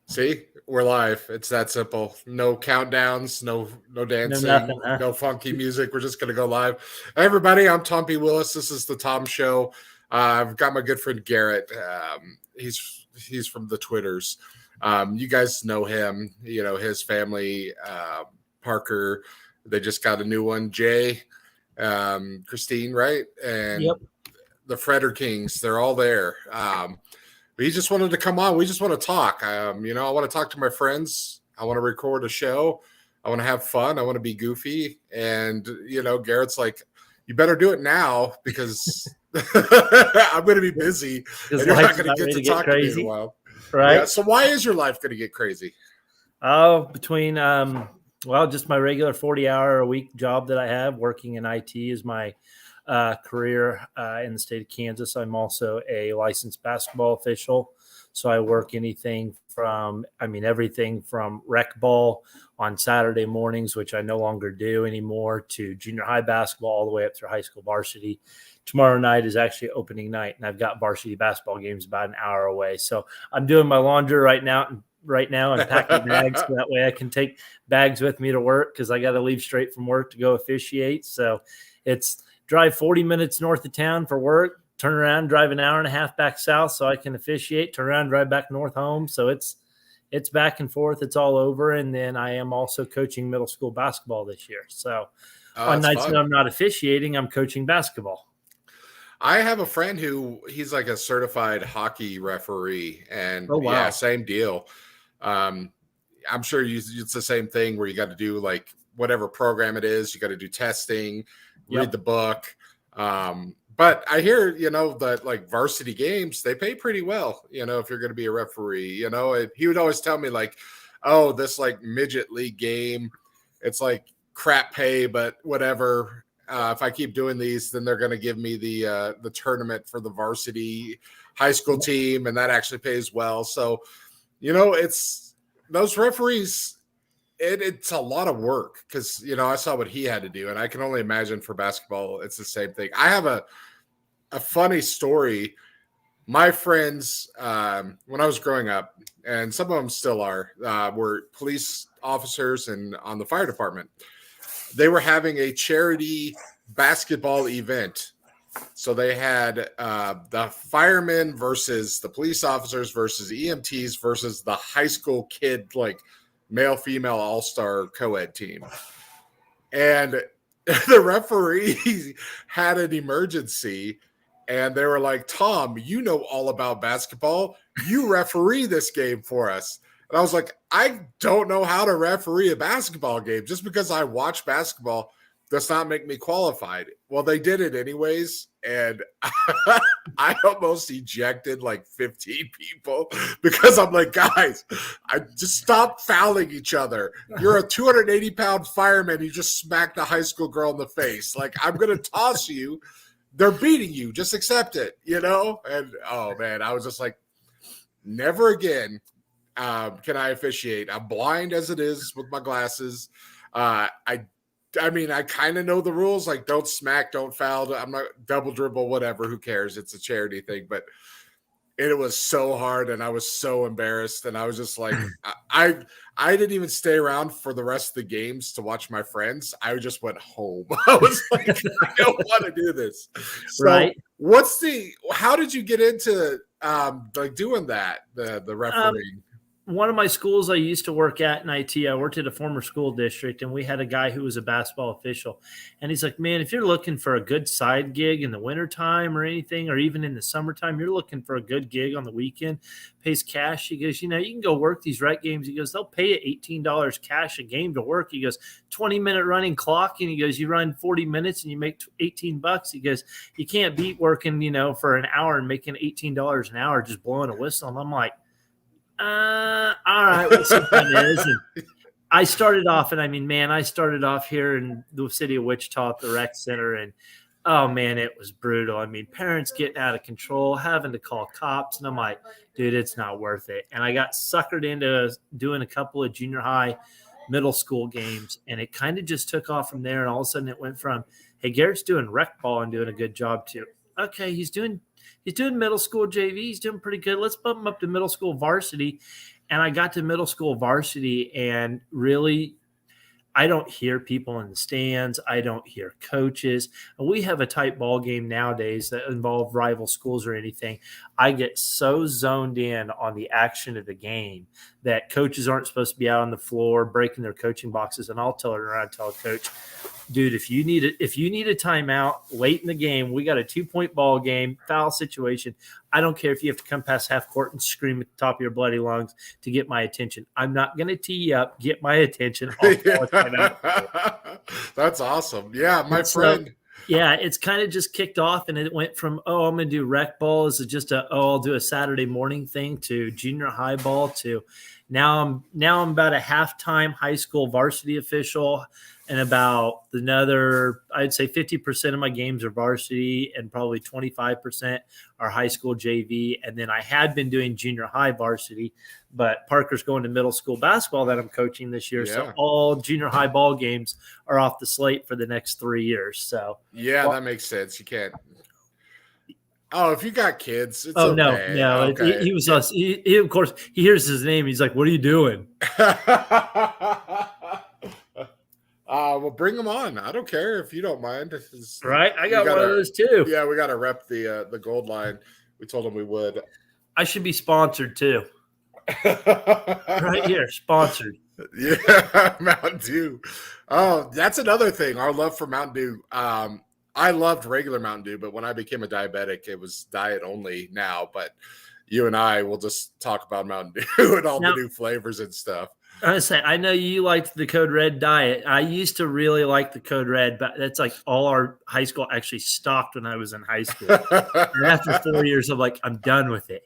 See, we're live. It's that simple. No countdowns, no No, dancing, nothing, huh? no funky music. We're just gonna go live. Hey, everybody, I'm Tom P. Willis. This is the Tom Show. I've got my good friend Garrett. He's from the Twitters. You guys know him. You know his family. Parker. They just got a new one. Jay, Christine, right, and Yep. the Freder Kings. They're all there. He just wanted to come on. We just want to talk. I want to talk to my friends. I want to record a show. I want to have fun. I want to be goofy. And, Garrett's like, you better do it now because I'm going to be busy Because and you're not life's going to not get ready to to get talk to me in a crazy, while. Yeah. right? So why is your life going to get crazy? Oh, between just my regular 40-hour a week job that I have, working in IT is my career in the state of Kansas. I'm also a licensed basketball official, so I work everything from rec ball on Saturday mornings, which I no longer do anymore, to junior high basketball all the way up through high school varsity. Tomorrow night is actually opening night, and I've got varsity basketball games about an hour away. So I'm doing my laundry right now. I'm packing bags so that way I can take bags with me to work because I got to leave straight from work to go officiate. So it's drive 40 minutes north of town for work, turn around, drive an hour and a half back south so I can officiate, turn around, drive back north home. So it's back and forth. It's all over. And then I am also coaching middle school basketball this year. So on That's nights that fun. I'm not officiating, I'm coaching basketball. I have a friend he's like a certified hockey referee. And Oh, yeah, wow. same deal. I'm sure it's the same thing where you got to do like whatever program it is. You got to do testing, read Yep. the book. But I hear, that like varsity games, they pay pretty well, if you're going to be a referee, and he would always tell me like, oh, this like midget league game, it's like crap pay, but whatever. If I keep doing these, then they're going to give me the tournament for the varsity high school team, and that actually pays well. So, it's those referees. It's a lot of work because I saw what he had to do, and I can only imagine for basketball it's the same thing. I have a funny story. My friends, when I was growing up, and some of them still are, were police officers and on the fire department. They were having a charity basketball event. So they had the firemen versus the police officers versus EMTs versus the high school kid, like male female all-star co-ed team. And the referee had an emergency, and they were like, Tom, you know all about basketball. You referee this game for us. And I was like, I don't know how to referee a basketball game. Just because I watch basketball does not make me qualified. Well, they did it anyways. And I almost ejected like 15 people because I'm like, guys, I just stop fouling each other. You're a 280-pound fireman. You just smacked a high school girl in the face. Like, I'm going to toss you. They're beating you. Just accept it, And oh, man, I was just like, never again can I officiate. I'm blind as it is with my glasses. I mean, I kind of know the rules, like don't smack, don't foul. I'm not double dribble, whatever. Who cares? It's a charity thing. But it was so hard, and I was so embarrassed, and I was just like, I didn't even stay around for the rest of the games to watch my friends. I just went home. I was like, I don't want to do this. So, Right. how did you get into like doing that, the refereeing? One of my schools I used to work at in IT, I worked at a former school district, and we had a guy who was a basketball official. And he's like, man, if you're looking for a good side gig in the wintertime or anything, or even in the summertime, you're looking for a good gig on the weekend, pays cash. He goes, you can go work these rec games. He goes, they'll pay you $18 cash a game to work. He goes, 20-minute running clock. And he goes, you run 40 minutes and you make $18. He goes, you can't beat working, for an hour and making $18 an hour just blowing a whistle. And I'm like, all right, we'll see what it is. And I started off, and I started off here in the city of Wichita at the rec center, and oh man, it was brutal. I mean, parents getting out of control, having to call cops, and I'm like, dude, it's not worth it. And I got suckered into doing a couple of junior high, middle school games, and it kind of just took off from there. And all of a sudden, it went from, hey, Garrett's doing rec ball and doing a good job too. Okay, he's doing He's doing middle school JV. He's doing pretty good. Let's bump him up to middle school varsity. And I got to middle school varsity, and really, I don't hear people in the stands. I don't hear coaches. We have a tight ball game nowadays that involve rival schools or anything. I get so zoned in on the action of the game that coaches aren't supposed to be out on the floor breaking their coaching boxes. And I'll tell a coach, dude, if you need a timeout late in the game, we got a 2-point ball game, foul situation. I don't care if you have to come past half court and scream at the top of your bloody lungs to get my attention. I'm not going to tee you up. Get my attention. That's awesome. Yeah, my So, friend. yeah, it's kind of just kicked off, and it went from, I'm going to do rec ball as just I'll do a Saturday morning thing, to junior high ball, to now I'm about a halftime high school varsity official, and about another, I'd say 50% of my games are varsity, and probably 25% are high school JV. And then I had been doing junior high varsity, but Parker's going to middle school basketball that I'm coaching this year. Yeah. So all junior high ball games are off the slate for the next 3 years. So yeah, that makes sense. You can't. Oh, if you got kids, it's no. Okay. He was us. He of course he hears his name. He's like, "What are you doing?" Well, bring them on. I don't care if you don't mind. Right, I got one of those too. Yeah, we got to rep the gold line. We told them we would. I should be sponsored too. Right here, sponsored. Yeah, Mountain Dew. Oh, that's another thing. Our love for Mountain Dew. I loved regular Mountain Dew, but when I became a diabetic, it was diet only now. But you and I will just talk about Mountain Dew and all the new flavors and stuff. I know you liked the Code Red diet. I used to really like the Code Red, but that's like all our high school actually stopped when I was in high school. And after 4 years, I'm like, I'm done with it.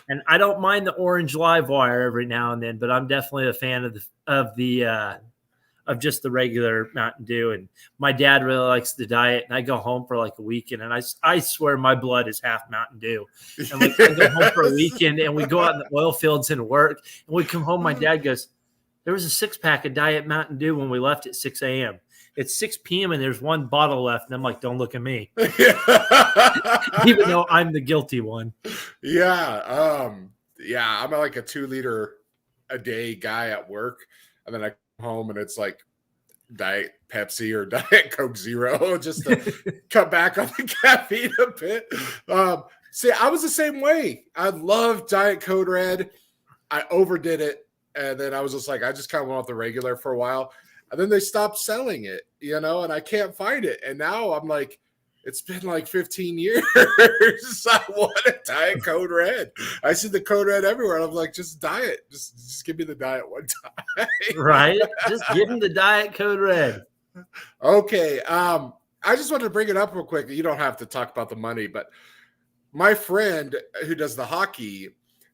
And I don't mind the orange live wire every now and then, but I'm definitely a fan of just the regular Mountain Dew. And my dad really likes the diet, and I go home for like a weekend, and I swear my blood is half Mountain Dew. And like, I go home for a weekend, and we go out in the oil fields and work, and we come home, my dad goes, there was a 6-pack of Diet Mountain Dew when we left at 6 a.m. It's 6 p.m. and there's one bottle left. And I'm like, don't look at me. Even though I'm the guilty one. Yeah. Yeah, I'm like a 2-liter a day guy at work. And then I come home and it's like Diet Pepsi or Diet Coke Zero just to cut back on the caffeine a bit. See, I was the same way. I loved Diet Code Red. I overdid it. And then I was just like, I just kind of went off the regular for a while. And then they stopped selling it, and I can't find it. And now I'm like, it's been like 15 years. I want a Diet Code Red. I see the Code Red everywhere. And I'm like, just diet. Just give me the diet one time. Right? Just give them the Diet Code Red. Okay. I just wanted to bring it up real quick. You don't have to talk about the money, but my friend who does the hockey,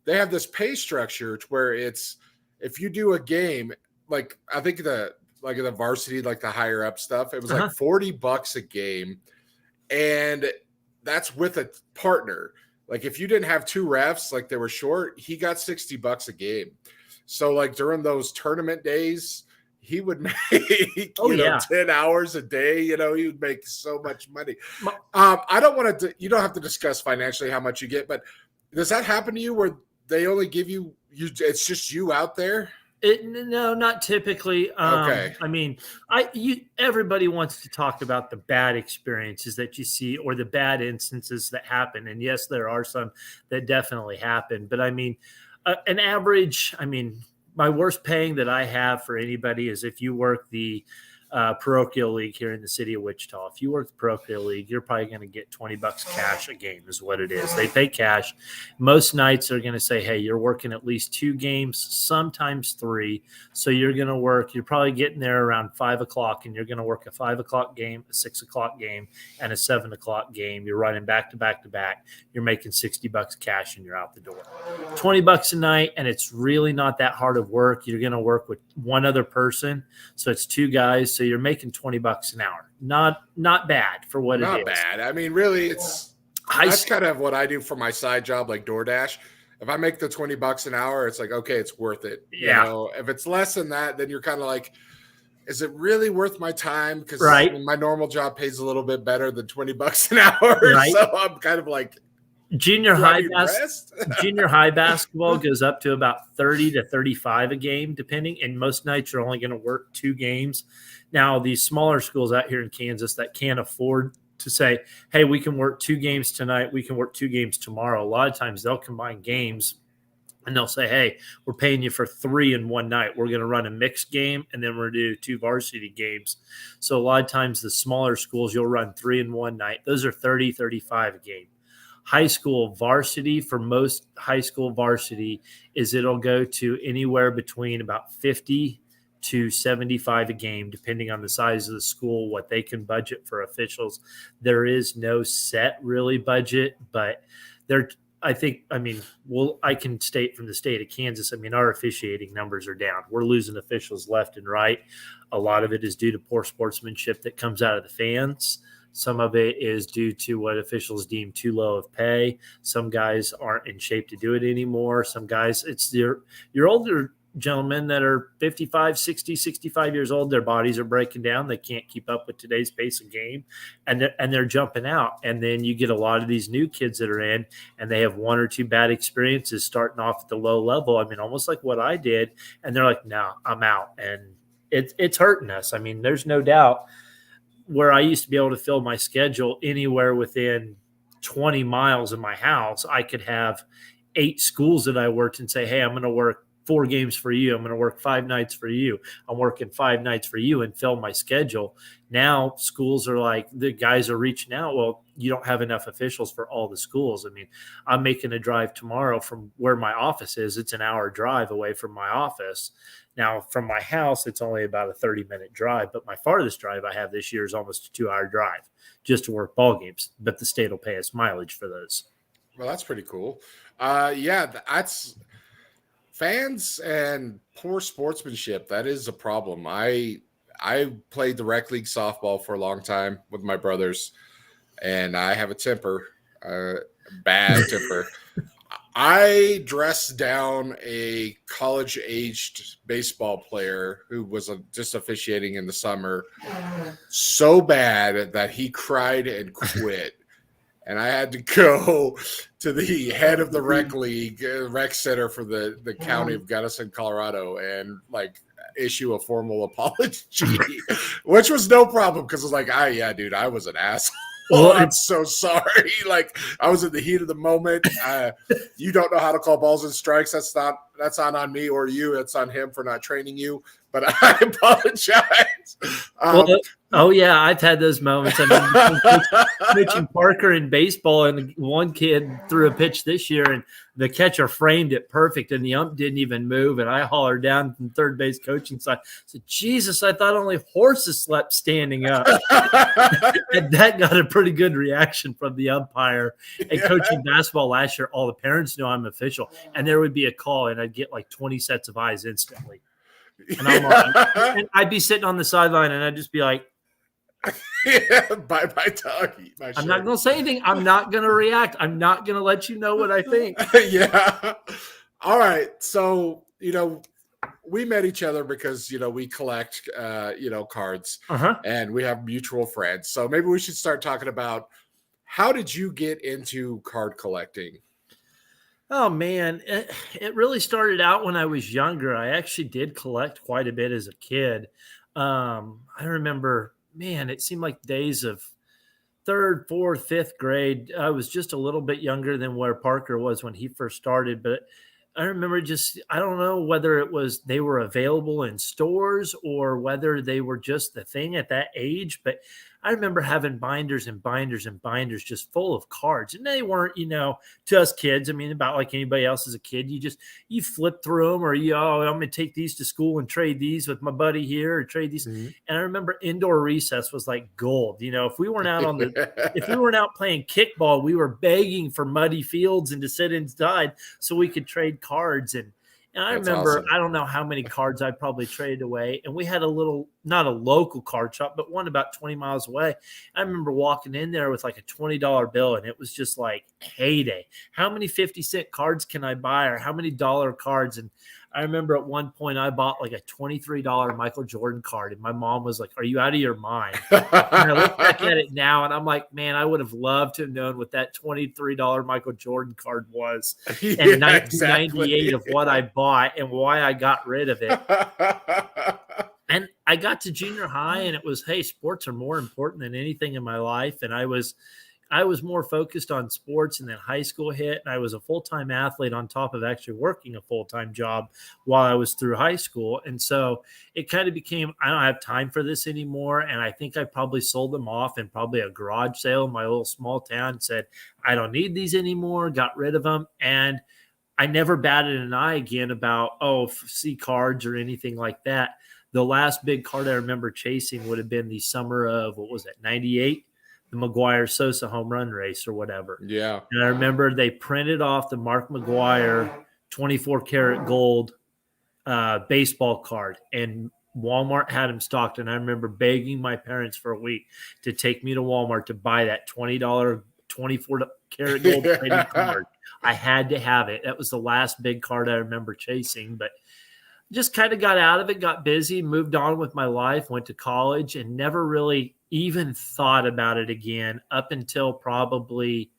they have this pay structure to where it's, if you do a game, like I think the varsity, like the higher up stuff, it was like $40 a game. And that's with a partner. Like if you didn't have 2 refs, like they were short, he got $60 a game. So like during those tournament days, he would make 10 hours a day. He would make so much money. I don't want to. You don't have to discuss financially how much you get, but does that happen to you where they only give you? It's just you out there? No, not typically. Okay. I mean, everybody wants to talk about the bad experiences that you see or the bad instances that happen. And yes, there are some that definitely happen. But I mean, an average, my worst paying that I have for anybody is if you work the parochial league here in the city of Wichita. If you work the parochial league, you're probably going to get $20 cash a game is what it is. They pay cash. Most nights are going to say, hey, you're working at least 2 games, sometimes 3. So you're going to work, you're probably getting there around 5 o'clock, and you're going to work a 5 o'clock game, a 6 o'clock game, and a 7 o'clock game. You're running back to back to back. You're making $60 cash and you're out the door. $20 a night, and it's really not that hard of work. You're going to work with one other person. So it's 2 guys. So you're making $20 an hour. Not bad for what it is. Not bad. I mean, really, that's kind of what I do for my side job, like DoorDash. If I make the $20 an hour, it's like, okay, it's worth it. Yeah. If it's less than that, then you're kind of like, is it really worth my time? Because right. My normal job pays a little bit better than $20 an hour. Right. So I'm kind of like, Junior Do I high need bas- rest? junior high basketball goes up to about 30 to 35 a game, depending. And most nights you're only going to work 2 games. Now, these smaller schools out here in Kansas that can't afford to say, hey, we can work 2 games tonight, we can work 2 games tomorrow. A lot of times they'll combine games and they'll say, hey, we're paying you for 3 in one night. We're going to run a mixed game and then we're going to do 2 varsity games. So a lot of times the smaller schools, you'll run 3 in one night. Those are 30, 35 a game. High school varsity, for most high school varsity, is it'll go to anywhere between about 50 to 75 a game, depending on the size of the school, what they can budget for officials. There is no set really budget, but there, I think, I mean, well, I can state from the state of Kansas, I mean, our officiating numbers are down. We're losing officials left and right. A lot of it is due to poor sportsmanship that comes out of the fans. Some of it is due to what officials deem too low of pay. Some guys aren't in shape to do it anymore. Some guys, it's your older gentlemen that are 55, 60, 65 years old. Their bodies are breaking down. They can't keep up with today's pace of game, and they're jumping out. And then you get a lot of these new kids that are in, and they have 1 or 2 bad experiences starting off at the low level. I mean, almost like what I did. And they're like, no, I'm out. And it's hurting us. I mean, there's no doubt. Where I used to be able to fill my schedule anywhere within 20 miles of my house, I could have 8 schools that I worked and say, hey, I'm going to work 4 games for you. I'm going to work 5 nights for you. I'm working 5 nights for you and fill my schedule. Now schools are like, the guys are reaching out. Well, you don't have enough officials for all the schools. I mean, I'm making a drive tomorrow from where my office is. It's an hour drive away from my office. Now, from my house, it's only about a 30-minute drive, but my farthest drive I have this year is almost a 2-hour drive just to work ball games, but the state will pay us mileage for those. Well, that's pretty cool. Yeah, that's fans and poor sportsmanship. That is a problem. I played the rec league softball for a long time with my brothers, and I have a temper, bad temper. I dressed down a college-aged baseball player who was just officiating in the summer so bad that he cried and quit. And I had to go to the head of the rec league, rec center for the county of Gunnison, Colorado, and like issue a formal apology, which was no problem because it's like, yeah, dude, I was an asshole. Well, I'm so sorry. Like, I was in the heat of the moment. You don't know how to call balls and strikes. That's not on me or you. It's on him for not training you. But I apologize. Oh yeah, I've had those moments. I mean, coaching Parker in baseball, and one kid threw a pitch this year, and the catcher framed it perfect, and the ump didn't even move. And I hollered down from third base coaching side, I said, "Jesus, I thought only horses slept standing up." And that got a pretty good reaction from the umpire. And coaching basketball last year, all the parents know I'm official, and there would be a call, and I'd get like 20 sets of eyes instantly. And I'm like, and I'd be sitting on the sideline, and I'd just be like, yeah, bye, Doug. I'm not going to say anything. I'm not going to react. I'm not going to let you know what I think. Yeah. All right. So, we met each other because, we collect, cards, and we have mutual friends. So maybe we should start talking about, how did you get into card collecting? Oh, man. It really started out when I was younger. I actually did collect quite a bit as a kid. I remember, man, it seemed like days of 3rd, 4th, 5th grade. I was just a little bit younger than where Parker was when he first started, but I remember I don't know whether it was they were available in stores or whether they were just the thing at that age, but I remember having binders and binders and binders just full of cards. And they weren't, to us kids, I mean, about like anybody else as a kid, you flip through them, or I'm going to take these to school and trade these with my buddy here, or trade these. Mm-hmm. And I remember indoor recess was like gold. If we weren't out if we weren't out playing kickball, we were begging for muddy fields and to sit inside so we could trade cards. And I remember, awesome. I don't know how many cards I probably traded away. And we had a little, not a local card shop, but one about 20 miles away. I remember walking in there with like a $20 bill, and it was just like heyday. How many 50-cent cards can I buy, or how many dollar cards? And I remember at one point I bought like a $23 Michael Jordan card, and my mom was like, "Are you out of your mind?" And I look back at it now, and I'm like, "Man, I would have loved to have known what that $23 Michael Jordan card was in Yeah, 1998 exactly. of what I bought and why I got rid of it." And I got to junior high, and it was, hey, sports are more important than anything in my life. And I was more focused on sports, and then high school hit, and I was a full-time athlete on top of actually working a full-time job while I was through high school. And so it kind of became, I don't have time for this anymore. And I think I probably sold them off in probably a garage sale in my little small town, said, I don't need these anymore, got rid of them. And I never batted an eye again about, see cards or anything like that. The last big card I remember chasing would have been the summer of, what was it, 98? The McGuire Sosa home run race or whatever. Yeah. And I remember they printed off the Mark McGuire 24 karat gold baseball card, and Walmart had them stocked. And I remember begging my parents for a week to take me to Walmart to buy that $20 24 karat gold plated card. I had to have it. That was the last big card I remember chasing, but just kind of got out of it, got busy, moved on with my life, went to college, and never really even thought about it again up until probably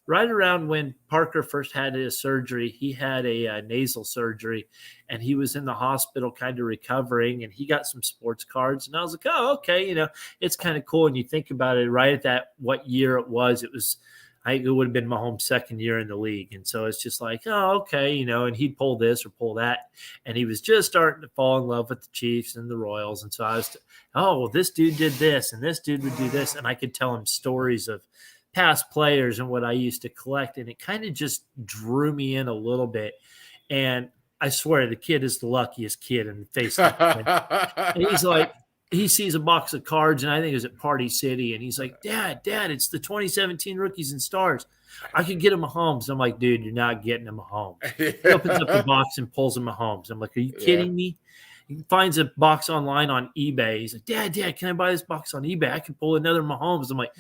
right around when Parker first had his surgery. He had a nasal surgery, and he was in the hospital kind of recovering, and he got some sports cards. And I was like, oh, okay, it's kind of cool. And you think about it, right at that, what year it was, it would have been Mahomes' second year in the league. And so it's just like, oh, okay, and he'd pull this or pull that. And he was just starting to fall in love with the Chiefs and the Royals. And so I was, well, this dude did this and this dude would do this. And I could tell him stories of past players and what I used to collect. And it kind of just drew me in a little bit. And I swear the kid is the luckiest kid in the face of the planet. And he's like, he sees a box of cards, and I think it was at Party City, and he's like, Dad, it's the 2017 Rookies and Stars. I could get him Mahomes. I'm like, dude, you're not getting him Mahomes. He opens up the box and pulls him Mahomes. I'm like, are you kidding me? He finds a box online on eBay. He's like, Dad, can I buy this box on eBay? I can pull another Mahomes. I'm like,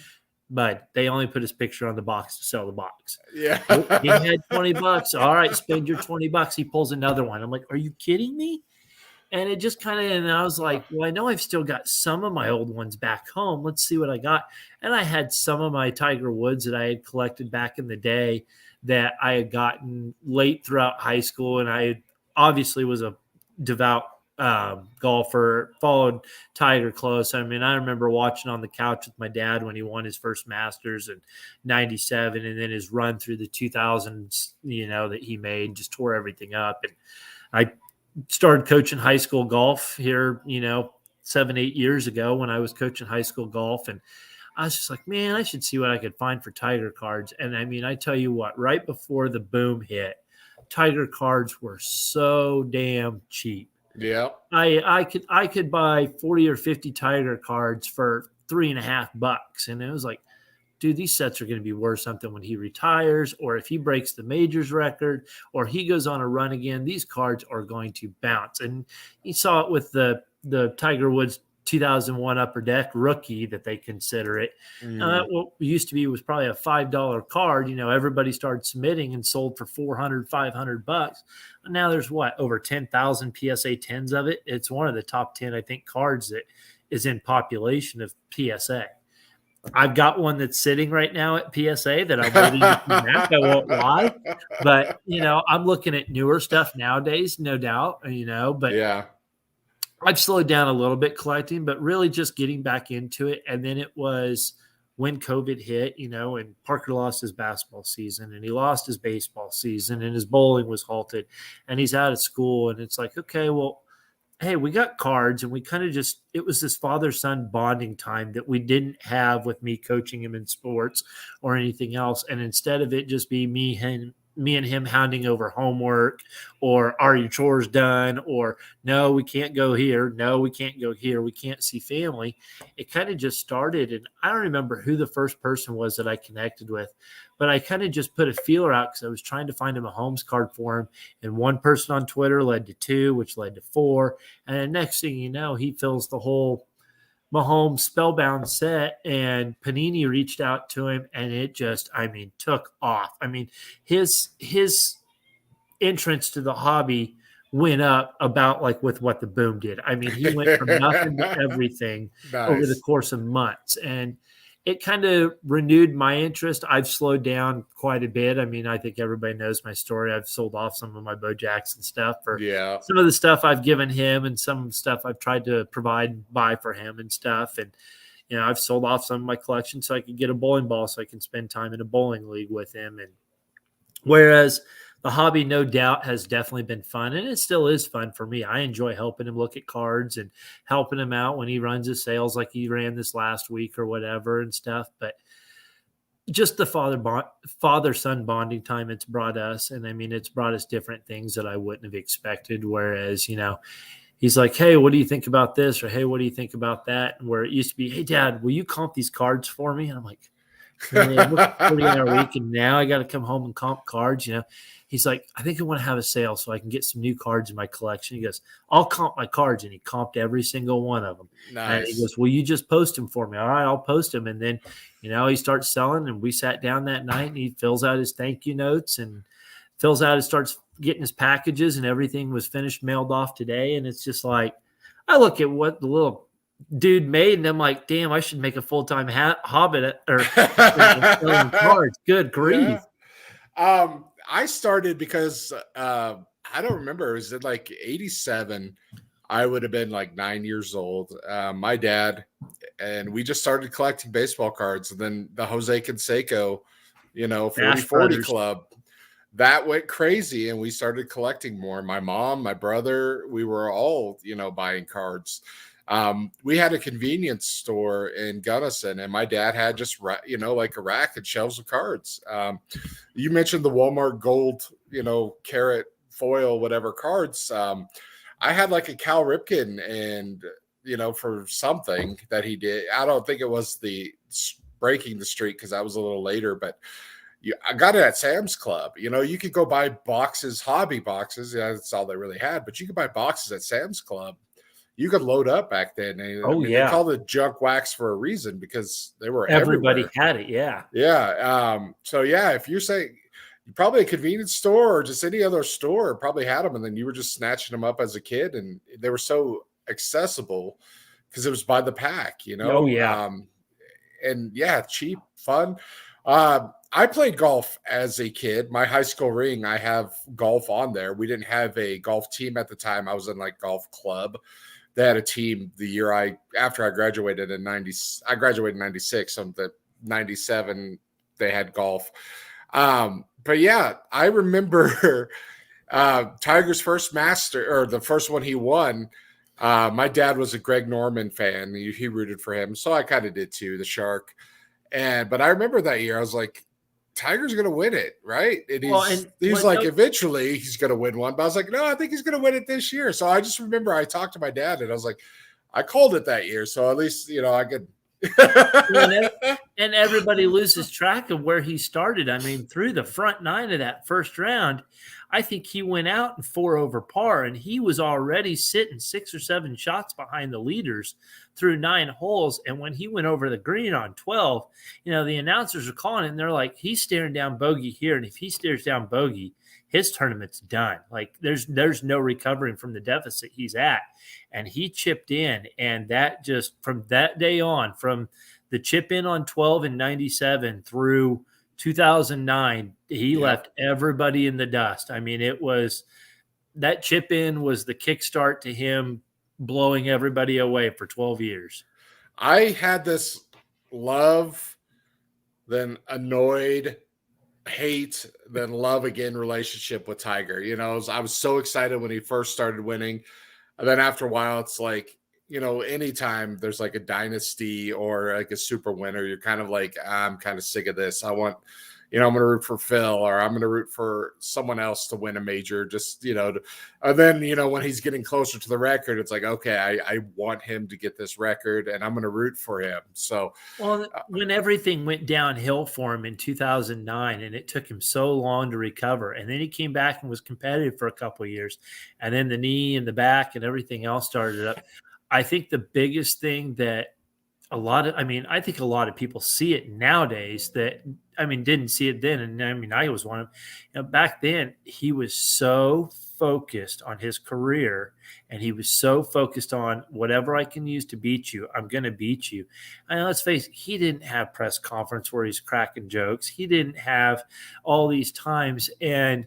bud, they only put his picture on the box to sell the box. Yeah. He had $20. All right, spend your $20. He pulls another one. I'm like, are you kidding me? And it just kind of, and I was like, well, I know I've still got some of my old ones back home. Let's see what I got. And I had some of my Tiger Woods that I had collected back in the day that I had gotten late throughout high school. And I obviously was a devout golfer, followed Tiger close. I mean, I remember watching on the couch with my dad when he won his first Masters in 97, and then his run through the 2000s, that he made, just tore everything up. And I started coaching high school golf here, 7-8 years ago when I was coaching high school golf. And I was just like, man, I should see what I could find for Tiger cards. And I mean, I tell you what, right before the boom hit, Tiger cards were so damn cheap. Yeah. I could buy 40 or 50 Tiger cards for $3.50. And it was like, dude, these sets are going to be worth something when he retires, or if he breaks the majors record, or he goes on a run again, these cards are going to bounce. And you saw it with the Tiger Woods 2001 Upper Deck rookie that they consider it. What used to be was probably a $5 card. Everybody started submitting and sold for $400, $500. And now there's over 10,000 PSA 10s of it. It's one of the top 10, I think, cards that is in population of PSA. I've got one that's sitting right now at PSA that I'm waiting to come back. I won't lie, but I'm looking at newer stuff nowadays, no doubt. But yeah, I've slowed down a little bit collecting, but really just getting back into it. And then it was when COVID hit, and Parker lost his basketball season, and he lost his baseball season, and his bowling was halted, and he's out of school. And it's like, okay, well, hey, we got cards, and we kind of it was this father-son bonding time that we didn't have with me coaching him in sports or anything else. And instead of it just be me and him hounding over homework, or are your chores done, or no, we can't go here. No, we can't go here. We can't see family. It kind of just started. And I don't remember who the first person was that I connected with, but I kind of just put a feeler out because I was trying to find him a Mahomes card for him. And one person on Twitter led to 2, which led to 4. And the next thing you know, he fills the whole Mahomes spellbound set, and Panini reached out to him, and it just, took off. His entrance to the hobby went up about like with what the boom did. I mean, he went from nothing to everything over the Nice. course of months. And it kind of renewed my interest. I've slowed down quite a bit. I mean, I think everybody knows my story. I've sold off some of my Bo Jackson stuff for Yeah. some of the stuff I've given him and some stuff I've tried to provide and buy for him and stuff. And, I've sold off some of my collection so I could get a bowling ball so I can spend time in a bowling league with him. And whereas the hobby, no doubt, has definitely been fun, and it still is fun for me. I enjoy helping him look at cards and helping him out when he runs his sales like he ran this last week or whatever and stuff. But just the father son bonding time it's brought us, and I mean, it's brought us different things that I wouldn't have expected. Whereas, he's like, "Hey, what do you think about this?" Or, "Hey, what do you think about that?" And where it used to be, "Hey, Dad, will you comp these cards for me?" And I'm like, "Man, what's a 40-hour week, and now I got to come home and comp cards." He's like, "I think I want to have a sale so I can get some new cards in my collection." He goes, "I'll comp my cards," and he comped every single one of them. And he Nice. goes, "Will you just post them for me?" "All right, I'll post them." And then, he starts selling, and we sat down that night, and he fills out his thank you notes and starts getting his packages, and everything was finished, mailed off today. And it's just like, I look at what the little dude made, and I'm like, damn, I should make a full-time hobbit or selling cards. Good grief. Yeah. I started because I don't remember. Was it like 87? I would have been like 9 years old. My dad and we just started collecting baseball cards, and then the Jose Canseco, 40 Bash 40 Brothers. club that went crazy, and we started collecting more. My mom, my brother, we were all, buying cards. We had a convenience store in Gunnison, and my dad had just, like a rack and shelves of cards. You mentioned the Walmart gold, carat foil, whatever cards. I had like a Cal Ripken, and, for something that he did. I don't think it was the breaking the streak because that was a little later, but I got it at Sam's Club. You could go buy boxes, hobby boxes. Yeah, that's all they really had, but you could buy boxes at Sam's Club. You could load up back then. And, I Oh, mean, they yeah. called it junk wax for a reason because they were Everybody everywhere. had it. Yeah. Yeah. So yeah, if you're saying probably a convenience store or just any other store probably had them, and then you were just snatching them up as a kid, and they were so accessible because it was by the pack, Oh, yeah. and yeah, cheap, fun. I played golf as a kid. My high school ring, I have golf on there. We didn't have a golf team at the time. I was in like golf club. They had a team the year after I graduated in 90. I graduated in 96. So the 97 they had golf. But yeah, I remember Tiger's first master, or the first one he won. My dad was a Greg Norman fan. He rooted for him, so I kind of did too. The Shark, but I remember that year. I was like, Tiger's going to win it, right? And Well, he's like, eventually he's going to win one. But I was like, no, I think he's going to win it this year. So I just remember I talked to my dad, and I was like, I called it that year, so at least I could. and everybody loses track of where he started. I mean, through the front nine of that first round, I think he went out in 4 over par, and he was already sitting 6 or 7 shots behind the leaders through 9 holes. And when he went over the green on 12, the announcers are calling it, and they're like, he's staring down bogey here. And if he stares down bogey, his tournament's done. Like there's no recovering from the deficit he's at. And he chipped in, and that just from that day on, from the chip in on 12 and 97 through 2009, he left everybody in the dust. I mean, that chip in was the kickstart to him blowing everybody away for 12 years. I had this love, then annoyed, hate, then love again relationship with Tiger. I was so excited when he first started winning. And then after a while, it's like, anytime there's like a dynasty or like a super winner, you're kind of like, I'm kind of sick of this. I'm going to root for Phil, or I'm going to root for someone else to win a major. Just, and then, when he's getting closer to the record, it's like, okay, I want him to get this record, and I'm going to root for him. So, well, when everything went downhill for him in 2009, and it took him so long to recover, and then he came back and was competitive for a couple of years, and then the knee and the back and everything else started up. I think the biggest thing that I think a lot of people see it nowadays that, didn't see it then. And I was one of them. Back then he was so focused on his career and he was so focused on whatever I can use to beat you, I'm going to beat you. And let's face it, he didn't have press conference where he's cracking jokes. He didn't have all these times. And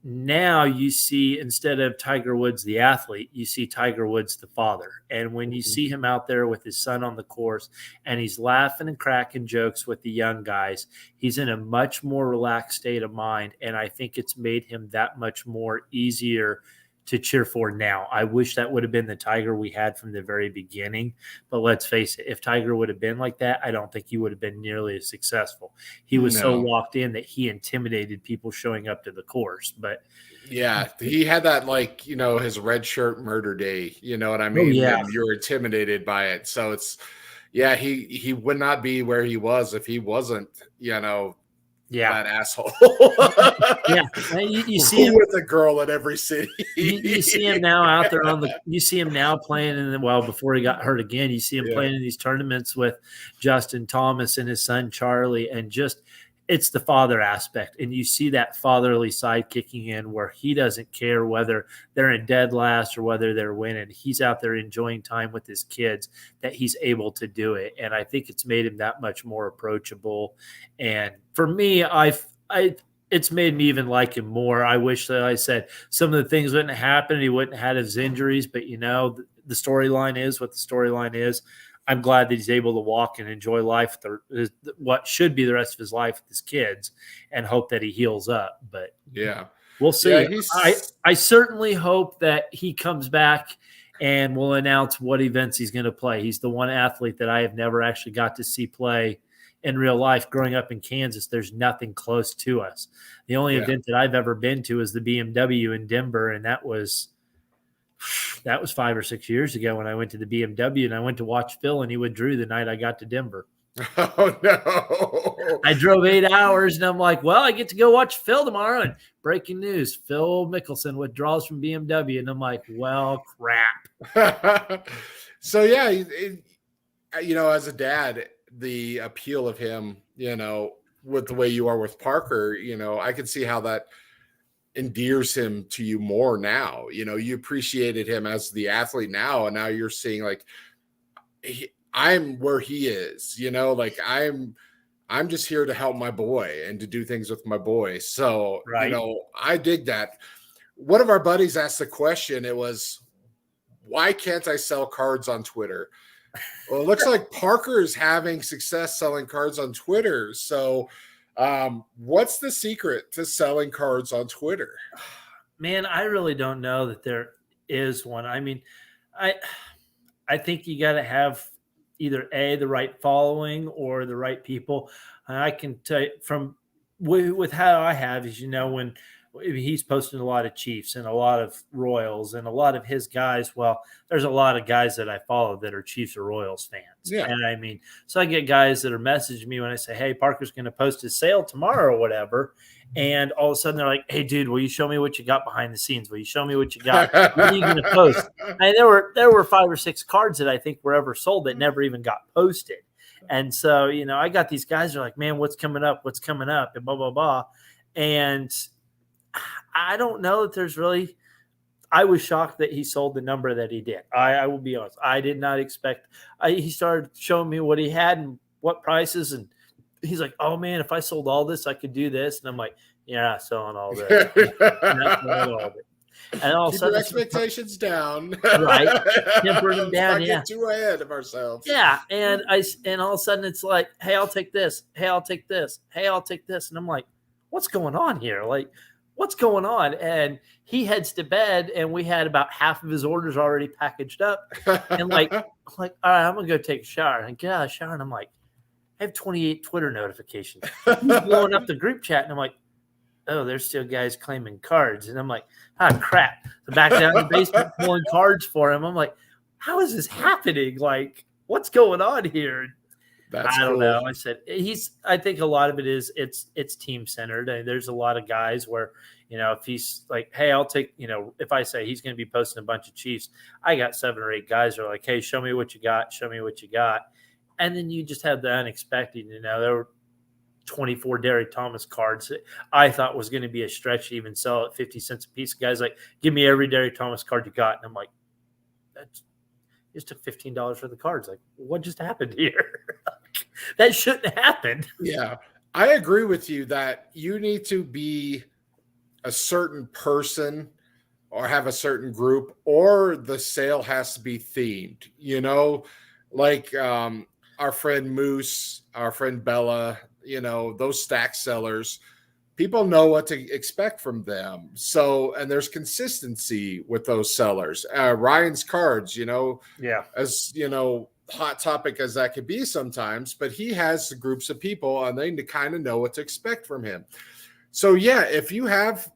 now you see, instead of Tiger Woods the athlete, you see Tiger Woods the father. And when you see him out there with his son on the course and he's laughing and cracking jokes with the young guys, he's in a much more relaxed state of mind. And I think it's made him that much more easier to cheer for now. I wish that would have been the Tiger we had from the very beginning. But let's face it, if Tiger would have been like that, I don't think he would have been nearly as successful. He was so locked in that he intimidated people showing up to the course. But yeah, he had that, like, you know, his red shirt murder day, you know what I mean? yeah. And you're intimidated by it. So it's, yeah, he would not be where he was if he wasn't, you know, that asshole. Yeah, you see him with a girl in every city. You see him now out there you see him now playing in before he got hurt again, you see him playing in these tournaments with Justin Thomas and his son Charlie, and just it's the father aspect. And you see that fatherly side kicking in where he doesn't care whether they're in dead last or whether they're winning. He's out there enjoying time with his kids, that he's able to do it. And I think it's made him that much more approachable. And for me, it's made me even like him more. I wish that I said some of the things wouldn't happen. He wouldn't have had his injuries, but you know, the storyline is what the storyline is. I'm glad that he's able to walk and enjoy life, what should be the rest of his life with his kids, and hope that he heals up. But yeah, we'll see. Yeah, I certainly hope that he comes back and will announce what events he's going to play. He's the one athlete that I have never actually got to see play in real life. Growing up in Kansas, there's nothing close to us. The only event that I've ever been to is the BMW in Denver, and that was 5 or 6 years ago when I went to the BMW, and I went to watch Phil, and he withdrew the night I got to Denver. Oh, no. I drove 8 hours, and I'm like, well, I get to go watch Phil tomorrow. And breaking news, Phil Mickelson withdraws from BMW. And I'm like, well, crap. So, yeah, you know, as a dad, the appeal of him, you know, with the way you are with Parker, you know, I can see how that endears him to you more now. You know, you appreciated him as the athlete now, and now you're seeing, like, I'm where he is, you know, like I'm just here to help my boy and to do things with my boy. So, you know, I dig that. One of our buddies asked the question, it was, why can't I sell cards on Twitter? Well, it looks like Parker is having success selling cards on Twitter. So, what's the secret to selling cards on Twitter? Man, I really don't know that there is one. I mean, I think you got to have either the right following or the right people. And I can tell you from with how I have, as you know, when he's posting a lot of Chiefs and a lot of Royals and a lot of his guys. Well, there's a lot of guys that I follow that are Chiefs or Royals fans. Yeah. And I mean, so I get guys that are messaging me when I say, hey, Parker's going to post his sale tomorrow or whatever. And all of a sudden they're like, hey, dude, will you show me what you got behind the scenes? Will you show me what you got? What are you going to post? And there were 5 or 6 cards that I think were ever sold that never even got posted. And so, you know, I got these guys that are like, man, what's coming up? What's coming up? And blah, blah, blah. And I don't know that there's really – I was shocked that he sold the number that he did. I will be honest. I did not expect – he started showing me what he had and what prices, and he's like, oh, man, if I sold all this, I could do this. And I'm like, you're not selling all this. You're not selling all of it. And all of a sudden, your expectations down. Right. Temper them down, yeah. Get too ahead of ourselves. Yeah. And all of a sudden it's like, hey, I'll take this. Hey, I'll take this. Hey, I'll take this. And I'm like, what's going on here? Like, what's going on? And he heads to bed, and we had about half of his orders already packaged up. And like, all right, I'm going to go take a shower. And I get out of the shower, and I'm like, I have 28 Twitter notifications. He's blowing up the group chat, and I'm like, oh, there's still guys claiming cards. And I'm like, crap. So back down in the basement pulling cards for him. I'm like, how is this happening? Like, what's going on here? I don't know. I said I think a lot of it is it's team centered. And there's a lot of guys where, you know, if he's like, hey, I'll take, you know, if I say he's going to be posting a bunch of Chiefs, I got 7 or 8 guys who are like, hey, show me what you got. Show me what you got. And then you just have the unexpected, you know, 24 Derek Thomas cards. I thought was going to be a stretch to even sell at 50 cents a piece. Guys like, give me every Derek Thomas card you got. And I'm like, that's just took $15 for the cards. Like, what just happened here? That shouldn't have happened. Yeah. I agree with you that you need to be a certain person or have a certain group, or the sale has to be themed, like our friend Moose, our friend Bella, those stack sellers. People know what to expect from them. So, and there's consistency with those sellers. Ryan's cards, Yeah. as hot topic as that could be sometimes, but he has groups of people and they kind of know what to expect from him. So yeah, if you have,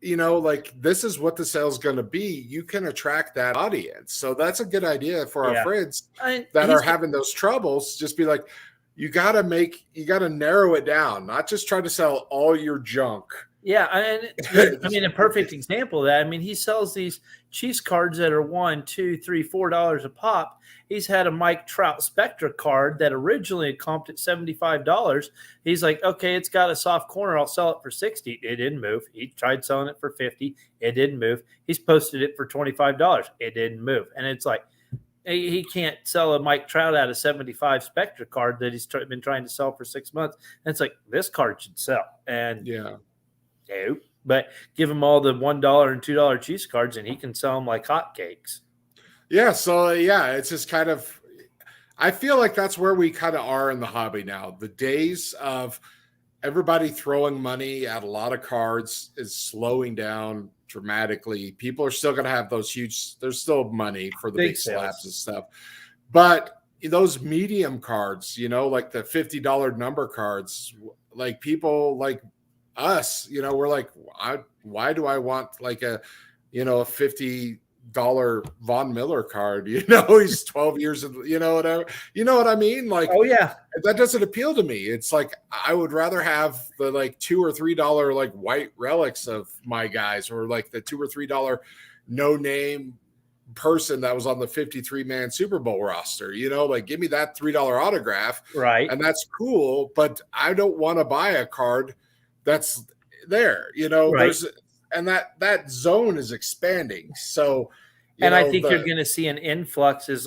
like this is what the sale is going to be, you can attract that audience. So that's a good idea for our friends that are having those troubles. Just be like, you got to narrow it down, not just try to sell all your junk. Yeah, and I mean, a perfect example of that. I mean, he sells these Chiefs cards that are $1, $2, $3, $4 a pop. He's had a Mike Trout Spectra card that originally had comped at $75. He's like, okay, it's got a soft corner. I'll sell it for $60. It didn't move. He tried selling it for $50. It didn't move. He's posted it for $25. It didn't move. And it's like, he can't sell a Mike Trout out of 75 Spectra card that he's been trying to sell for 6 months. And it's like, this card should sell. And yeah. No, but give him all the $1 and $2 Chiefs cards, and he can sell them like hotcakes. Yeah, so yeah, it's just kind of. I feel like that's where we kind of are in the hobby now. The days of everybody throwing money at a lot of cards is slowing down dramatically. People are still going to have those huge. There's still money for the big slabs and stuff, but those medium cards, like the $50 number cards, like people like us, we're like, why do I want like a $50 Von Miller card? He's 12 years of, whatever. You know what I mean? Like, oh yeah, that doesn't appeal to me. It's like I would rather have the like $2 or $3 like white relics of my guys, or like the $2 or $3 no name person that was on the 53-man Super Bowl roster. Like give me that $3 autograph, right? And that's cool, but I don't want to buy a card that's there, right. There's, and that zone is expanding. So, I think you're going to see an influx as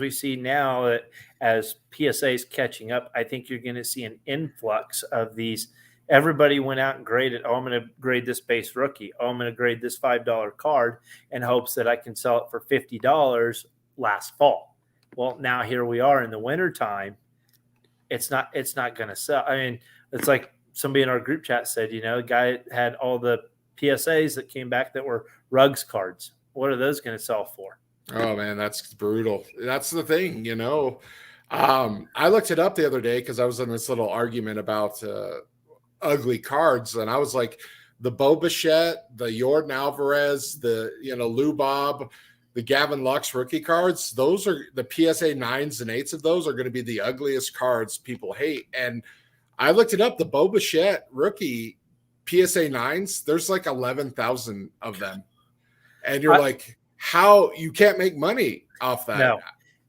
we see now that as PSA is catching up, I think you're going to see an influx of these. Everybody went out and graded. Oh, I'm going to grade this base rookie. Oh, I'm going to grade this $5 card in hopes that I can sell it for $50 last fall. Well, now here we are in the wintertime. It's not going to sell. I mean, it's like, somebody in our group chat said, a guy had all the PSAs that came back that were Ruggs cards. What are those going to sell for? Oh man, that's brutal. That's the thing, I looked it up the other day because I was in this little argument about ugly cards, and I was like, the Bo Bichette, the Jordan Alvarez, the Lou Bob, the Gavin Lux rookie cards. Those are the PSA 9s and 8s of those are going to be the ugliest cards people hate. And I looked it up. The Bo Bichette rookie PSA 9s, there's like 11,000 of them. And you're like, how you can't make money off that? No.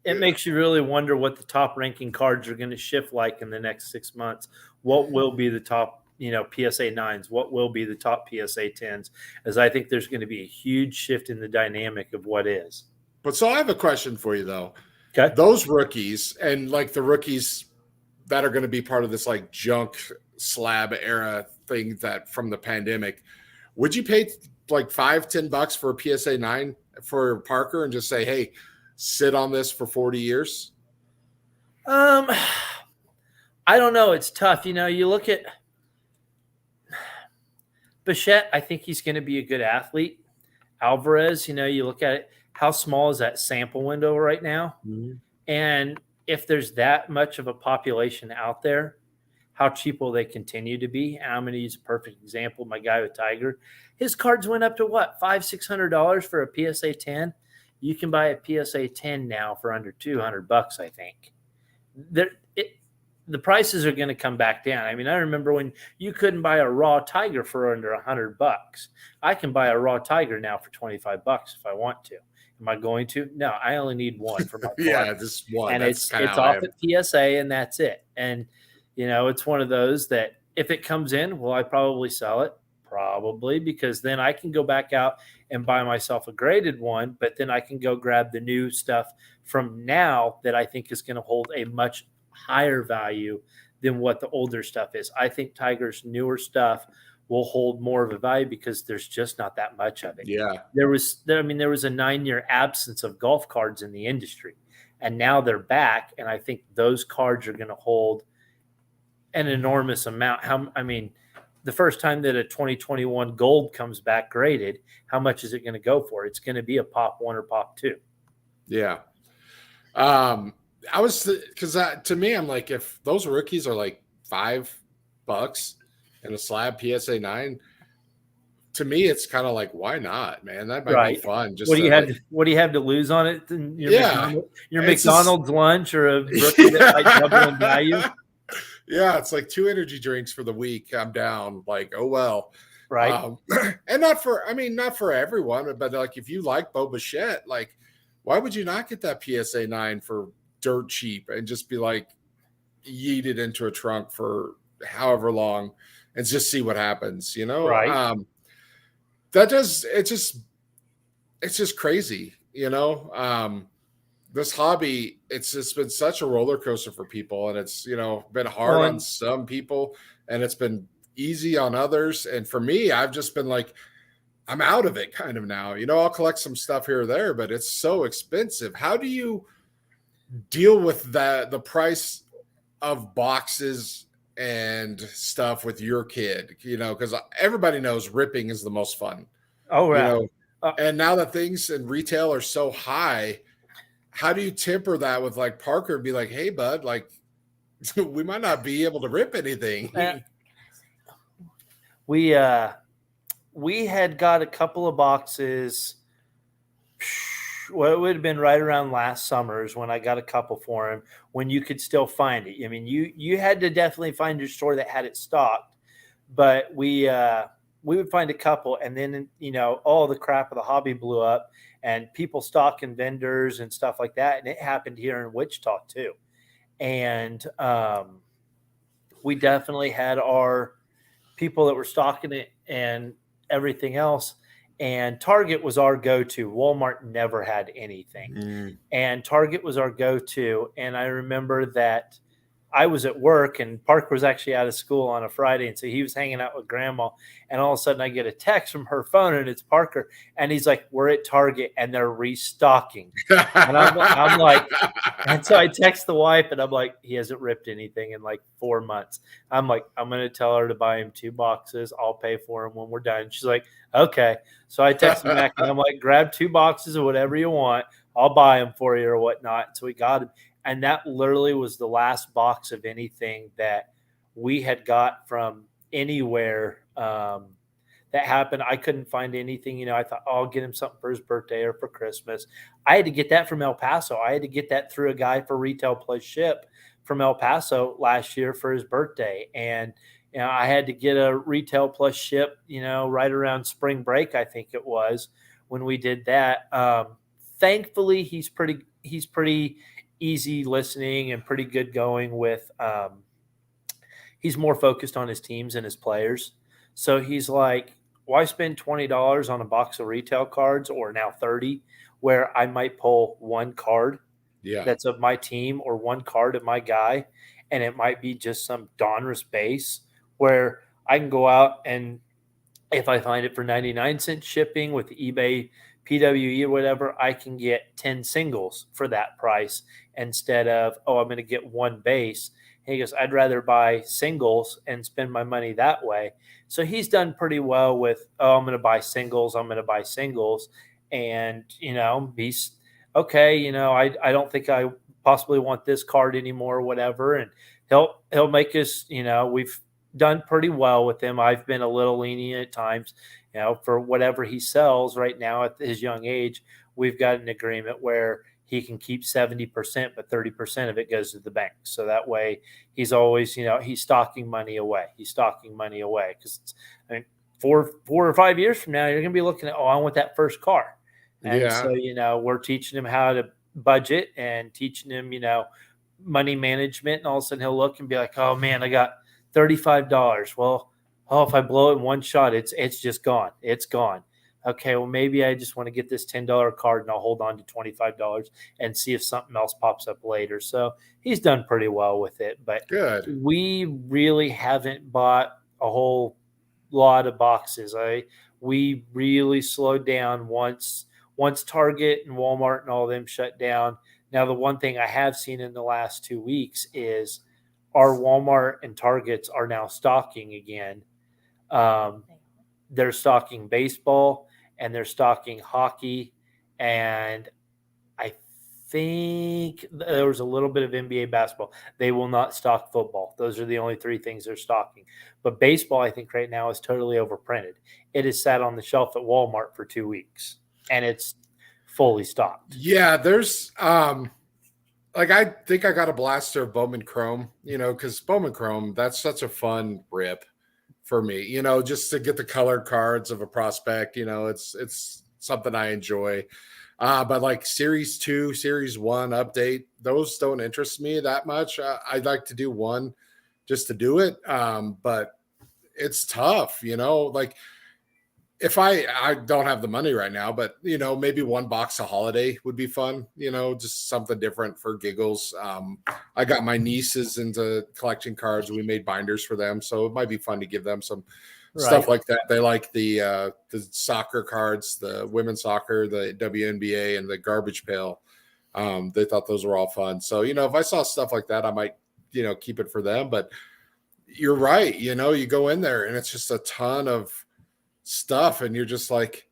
It makes you really wonder what the top ranking cards are going to shift like in the next 6 months. What will be the top, PSA 9s? What will be the top PSA 10s? As I think there's going to be a huge shift in the dynamic of what is. But so I have a question for you, though. Okay. Those rookies and like the rookies that are going to be part of this like junk slab era thing that from the pandemic, would you pay like $5-10 for a PSA 9 for Parker and just say, hey, sit on this for 40 years? I don't know. It's tough. You look at Bichette, I think he's going to be a good athlete. Alvarez, you look at it, how small is that sample window right now? Mm-hmm. And if there's that much of a population out there, how cheap will they continue to be? And I'm going to use a perfect example. My guy with Tiger, his cards went up to what, $500-600 for a PSA 10. You can buy a PSA 10 now for under $200, I think. The prices are going to come back down. I mean, I remember when you couldn't buy a raw Tiger for under $100. I can buy a raw Tiger now for $25 if I want to. Am I going to? No, I only need one for my yeah, just one. And it's off at PSA, and that's it. And It's one of those that if it comes in, will I probably sell it? Probably, because then I can go back out and buy myself a graded one, but then I can go grab the new stuff from now that I think is going to hold a much higher value than what the older stuff is. I think Tiger's newer stuff will hold more of a value because there's just not that much of it. Yeah. There was a 9-year absence of golf cards in the industry, and now they're back, and I think those cards are going to hold an enormous amount. The first time that a 2021 gold comes back graded, how much is it going to go for? It's going to be a pop 1 or pop 2. Yeah. I was, because to me, I'm like, if those rookies are like $5 and a slab PSA 9, to me, it's kind of like, why not, man? That might be fun. Just what do you have to lose on it? Your McDonald's lunch or a rookie that might double in value. Yeah, it's like 2 energy drinks for the week. I'm down. Like, oh well. Right. And not for everyone, but like if you like Bo Bichette, like, why would you not get that PSA 9 for dirt cheap and just be like yeet it into a trunk for however long and just see what happens, Right. It's just crazy, this hobby, it's just been such a roller coaster for people, and it's been hard on some people and it's been easy on others. And for me, I've just been like, I'm out of it kind of now. I'll collect some stuff here or there, but it's so expensive. How do you deal with the price of boxes and stuff with your kid? Because everybody knows ripping is the most fun. Oh, yeah. And now that things in retail are so high, how do you temper that with like Parker and be like, hey, bud, like we might not be able to rip anything? We had got a couple of boxes. Well, it would have been right around last summer's when I got a couple for him, when you could still find it. I mean, you had to definitely find your store that had it stocked, but we would find a couple, and then all the crap of the hobby blew up, and people stocking vendors and stuff like that, and it happened here in Wichita too. And we definitely had our people that were stocking it and everything else. And Target was our go-to. Walmart never had anything. And Target was our go-to. And I remember that I was at work and Parker was actually out of school on a Friday. And so he was hanging out with grandma. And all of a sudden I get a text from her phone and it's Parker. And he's like, we're at Target and they're restocking. And I'm like, and so I text the wife and I'm like, he hasn't ripped anything in like 4 months. I'm like, I'm going to tell her to buy him 2 boxes. I'll pay for him when we're done. She's like, okay. So I text him back and I'm like, grab 2 boxes of whatever you want. I'll buy them for you or whatnot. So we got him. And that literally was the last box of anything that we had got from anywhere that happened. I couldn't find anything. I thought, oh, I'll get him something for his birthday or for Christmas. I had to get that from El Paso. I had to get that through a guy for retail plus ship from El Paso last year for his birthday. And I had to get a retail plus ship, right around spring break, I think it was, when we did that. Thankfully, he's pretty easy listening and pretty good going with he's more focused on his teams and his players. So he's like, why spend $20 on a box of retail cards, or now 30, where I might pull 1 card that's of my team or 1 card of my guy, and it might be just some Donruss base where I can go out and if I find it for 99-cent shipping with eBay PWE or whatever, I can get 10 singles for that price instead of, I'm going to get 1 base. And he goes, I'd rather buy singles and spend my money that way. So he's done pretty well with, I'm going to buy singles. And, he's okay. I don't think I possibly want this card anymore or whatever. And he'll make us, we've done pretty well with him. I've been a little lenient at times. For whatever he sells right now at his young age, we've got an agreement where he can keep 70%, but 30% of it goes to the bank. So that way he's always, he's stocking money away. Because 4 or 5 years from now, you're going to be looking at, I want that first car. And so, we're teaching him how to budget and teaching him, money management, and all of a sudden he'll look and be like, oh man, I got $35. Well, oh, if I blow it in one shot, it's just gone. It's gone. Okay, well, maybe I just want to get this $10 card and I'll hold on to $25 and see if something else pops up later. So he's done pretty well with it, but Good. we really haven't bought a whole lot of boxes. We really slowed down once Target and Walmart and all of them shut down. Now, the one thing I have seen in the last 2 weeks is our Walmart and Targets are now stocking again. They're stocking baseball and they're stocking hockey, and I think there was a little bit of NBA basketball. They will not stock football. Those are the only 3 things they're stocking. But baseball, I think right now is totally overprinted. It has sat on the shelf at Walmart for 2 weeks, and it's fully stocked. Yeah, there's like I think I got a blaster of Bowman Chrome, because Bowman Chrome, that's such a fun rip for me, just to get the colored cards of a prospect. It's something I enjoy. But like Series 2, Series 1 update, those don't interest me that much. I'd like to do one just to do it. But it's tough, like if I don't have the money right now, but maybe one box of holiday would be fun, just something different for giggles. I got my nieces into collecting cards. We made binders for them, so it might be fun to give them some stuff like that. They like the soccer cards, the women's soccer, the WNBA, and the garbage pail. They thought those were all fun. So, if I saw stuff like that, I might, keep it for them. But you're right. You go in there and it's just a ton of stuff and you're just like,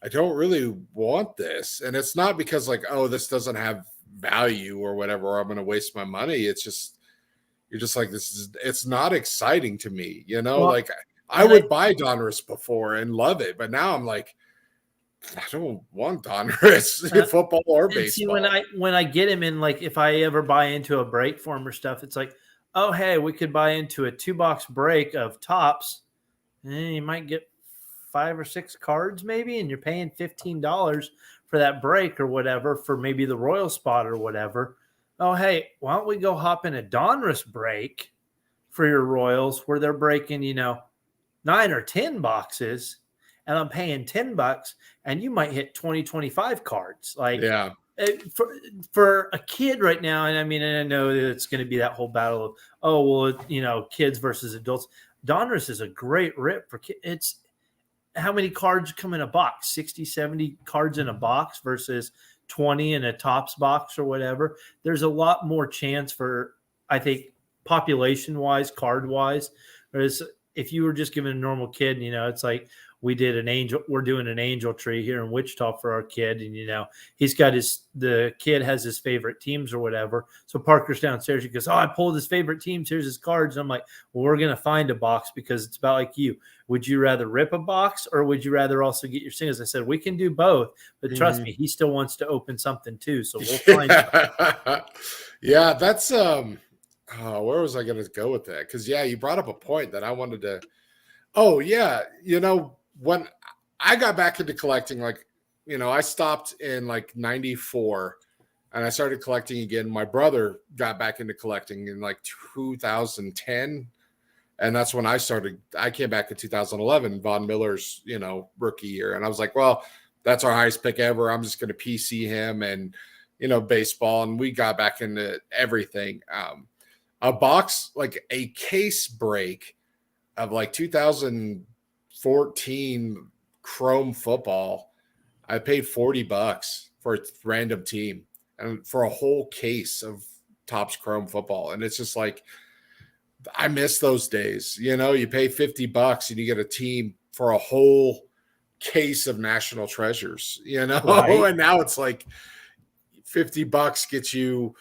I don't really want this. And it's not because like, oh, this doesn't have value or whatever, or I'm going to waste my money. It's just, you're just like, it's not exciting to me, Well, like I would buy Donruss before and love it, but now I'm like, I don't want Donruss football or baseball. See, when I get him in, like if I ever buy into a break form or stuff, it's like, oh hey, we could buy into a 2-box break of tops, and you might get 5 or 6 cards maybe, and you're paying $15 for that break or whatever for maybe the Royal spot or whatever. Oh hey, why don't we go hop in a Donruss break for your Royals where they're breaking 9 or 10 boxes, and I'm paying $10, and you might hit 20, 25 cards. Like, yeah, for a kid right now, and I know that it's going to be that whole battle of, oh, well, kids versus adults. Donruss is a great rip for kids. It's how many cards come in a box? 60, 70 cards in a box versus 20 in a tops box or whatever. There's a lot more chance for, I think, population-wise, card-wise. Whereas if you were just giving a normal kid, it's like we're doing an angel tree here in Wichita for our kid. And, he's got the kid has his favorite teams or whatever. So Parker's downstairs. He goes, oh, I pulled his favorite teams. Here's his cards. And I'm like, well, we're going to find a box because it's about like you. Would you rather rip a box or would you rather also get your singles? I said, we can do both, but trust me, he still wants to open something too. So we'll find it. Yeah, that's, where was I going to go with that? Because, yeah, you brought up a point that I wanted to. Oh, yeah. When I got back into collecting, like, I stopped in like 94 and I started collecting again. My brother got back into collecting in like 2010. And that's when I came back in 2011, Von Miller's, rookie year. And I was like, well, that's our highest pick ever. I'm just going to PC him and, baseball. And we got back into everything. A box, like a case break of like 2014 Chrome football, I paid $40 for a random team and for a whole case of Topps Chrome football. And it's just like, I miss those days. You pay $50 and you get a team for a whole case of national treasures, Right. And now it's like $50 gets you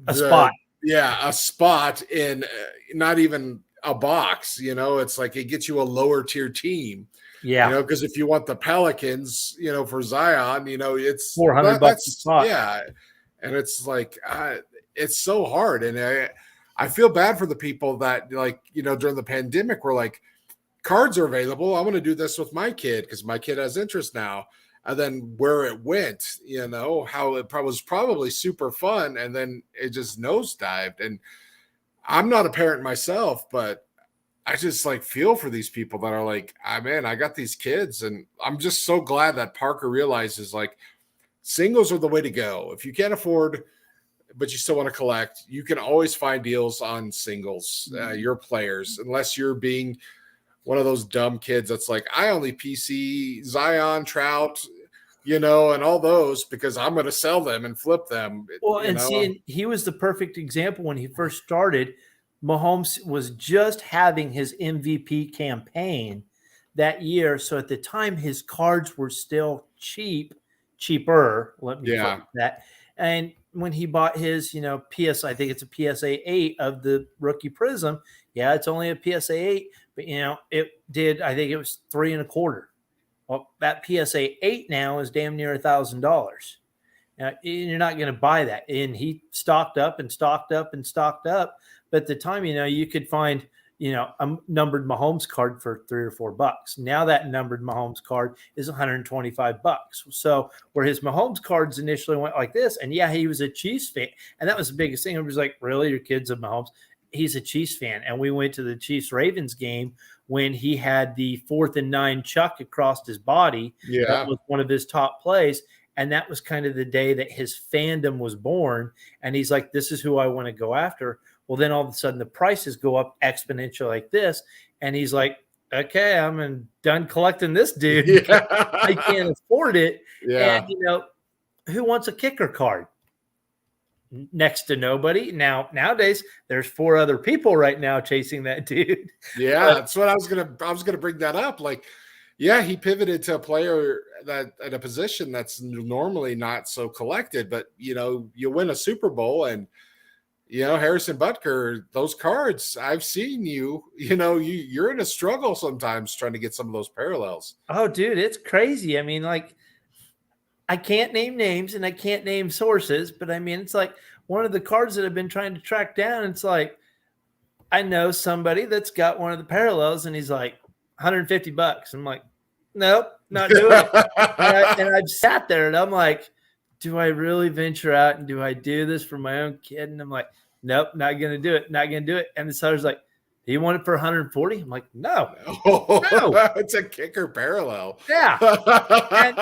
A spot. Yeah, a spot in not even a box, it's like it gets you a lower tier team. Yeah. Because if you want the Pelicans, for Zion, it's $400 a spot. Yeah. And it's like, it's so hard. And I feel bad for the people that like, during the pandemic were like, cards are available. I want to do this with my kid because my kid has interest now. and then where it went, how it was probably super fun, and then it just nosedived. And I'm not a parent myself, but I just like feel for these people that are like, man, I got these kids, and I'm just so glad that Parker realizes like singles are the way to go. If you can't afford, but you still want to collect, you can always find deals on singles, your players, unless you're being one of those dumb kids that's like, I only PC Zion, Trout, and all those because I'm going to sell them and flip them. Well, and see, and he was the perfect example when he first started. Mahomes was just having his MVP campaign that year. So at the time, his cards were still cheaper. Let me put that. And when he bought his, I think it's a PSA 8 of the rookie Prism. Yeah, it's only a PSA 8, but it did, I think it was 3.25. Well, that PSA 8 now is damn near $1,000. Now, you're not going to buy that. And he stocked up and stocked up and stocked up. But at the time, you could find, a numbered Mahomes card for $3 or $4. Now that numbered Mahomes card is $125. So where his Mahomes cards initially went like this, and yeah, he was a Chiefs fan. And that was the biggest thing. It was like, really, your kid's a Mahomes? He's a Chiefs fan. And we went to the Chiefs-Ravens game when he had the 4th and 9 chuck across his body. Yeah. That was one of his top plays. And that was kind of the day that his fandom was born. And he's like, this is who I want to go after. Well, then all of a sudden the prices go up exponentially like this. And he's like, okay, I'm done collecting this dude. Yeah. I can't afford it. Yeah. And, who wants a kicker card? Next to nobody. Nowadays, there's 4 other people right now chasing that dude. Yeah, that's what I was gonna bring that up. Like, yeah, he pivoted to a player that at a position that's normally not so collected, but you win a Super Bowl, and Harrison Butker, those cards, I've seen you're in a struggle sometimes trying to get some of those parallels. Oh, dude, it's crazy. I mean, like, I can't name names and I can't name sources, but I mean, it's like one of the cards that I've been trying to track down. It's like, I know somebody that's got one of the parallels and he's like $150. I'm like, nope, not doing it. and I've sat there and I'm like, do I really venture out and do I do this for my own kid? And I'm like, nope, not going to do it. Not going to do it. And the seller's like, do you want it for 140? I'm like, no. It's a kicker parallel. Yeah. And,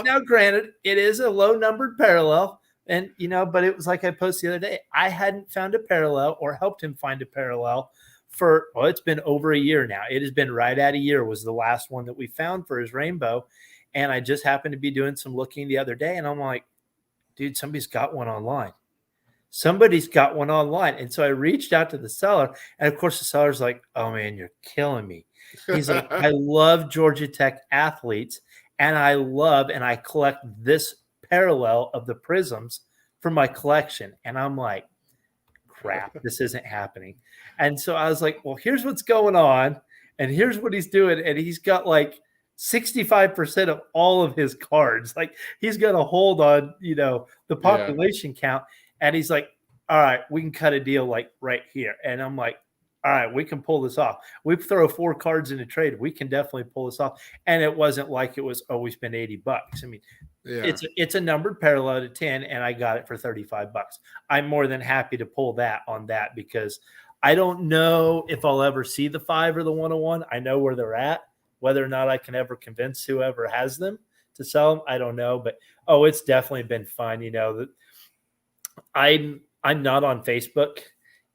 now granted, it is a low numbered parallel. And, but it was like I posted the other day, I hadn't found a parallel or helped him find a parallel for, it's been over a year now. It has been right at a year was the last one that we found for his rainbow. And I just happened to be doing some looking the other day. And I'm like, dude, somebody's got one online. Somebody's got one online. And so I reached out to the seller. And of course, the seller's like, oh, man, you're killing me. He's like, I love Georgia Tech athletes. And I collect this parallel of the prisms for my collection. And I'm like, crap, this isn't happening. And so I was like, well, here's what's going on. And here's what he's doing. And he's got like 65% of all of his cards. Like he's got a hold on, the population count. And he's like, all right, we can cut a deal like right here. And I'm like, all right, we can pull this off. We throw 4 cards in a trade. We can definitely pull this off. And it wasn't like it was, we spent $80. I mean, it's a numbered parallel to 10, and I got it for $35. I'm more than happy to pull that on that because I don't know if I'll ever see the 5 or the 101. I know where they're at. Whether or not I can ever convince whoever has them to sell them, I don't know. But, it's definitely been fun. That I'm not on Facebook,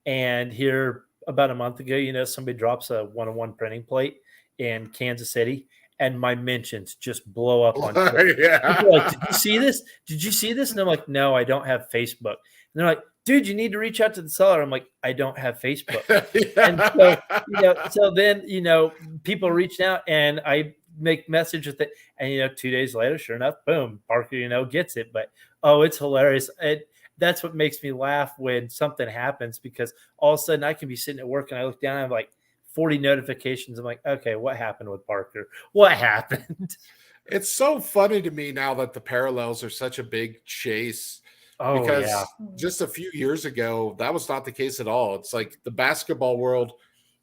and here about a month ago, somebody drops a 101 printing plate in Kansas City, and my mentions just blow up on Twitter. People are like, did you see this? Did you see this? And I'm like, no, I don't have Facebook. And they're like, dude, you need to reach out to the seller. I'm like, I don't have Facebook. And so then, people reached out and I make message with it. And, 2 days later, sure enough, boom, Parker, gets it. But, it's hilarious. That's what makes me laugh when something happens because all of a sudden I can be sitting at work and I look down and I have like 40 notifications. I'm like, okay, what happened with Parker? What happened? It's so funny to me now that the parallels are such a big chase. Because just a few years ago, that was not the case at all. It's like the basketball world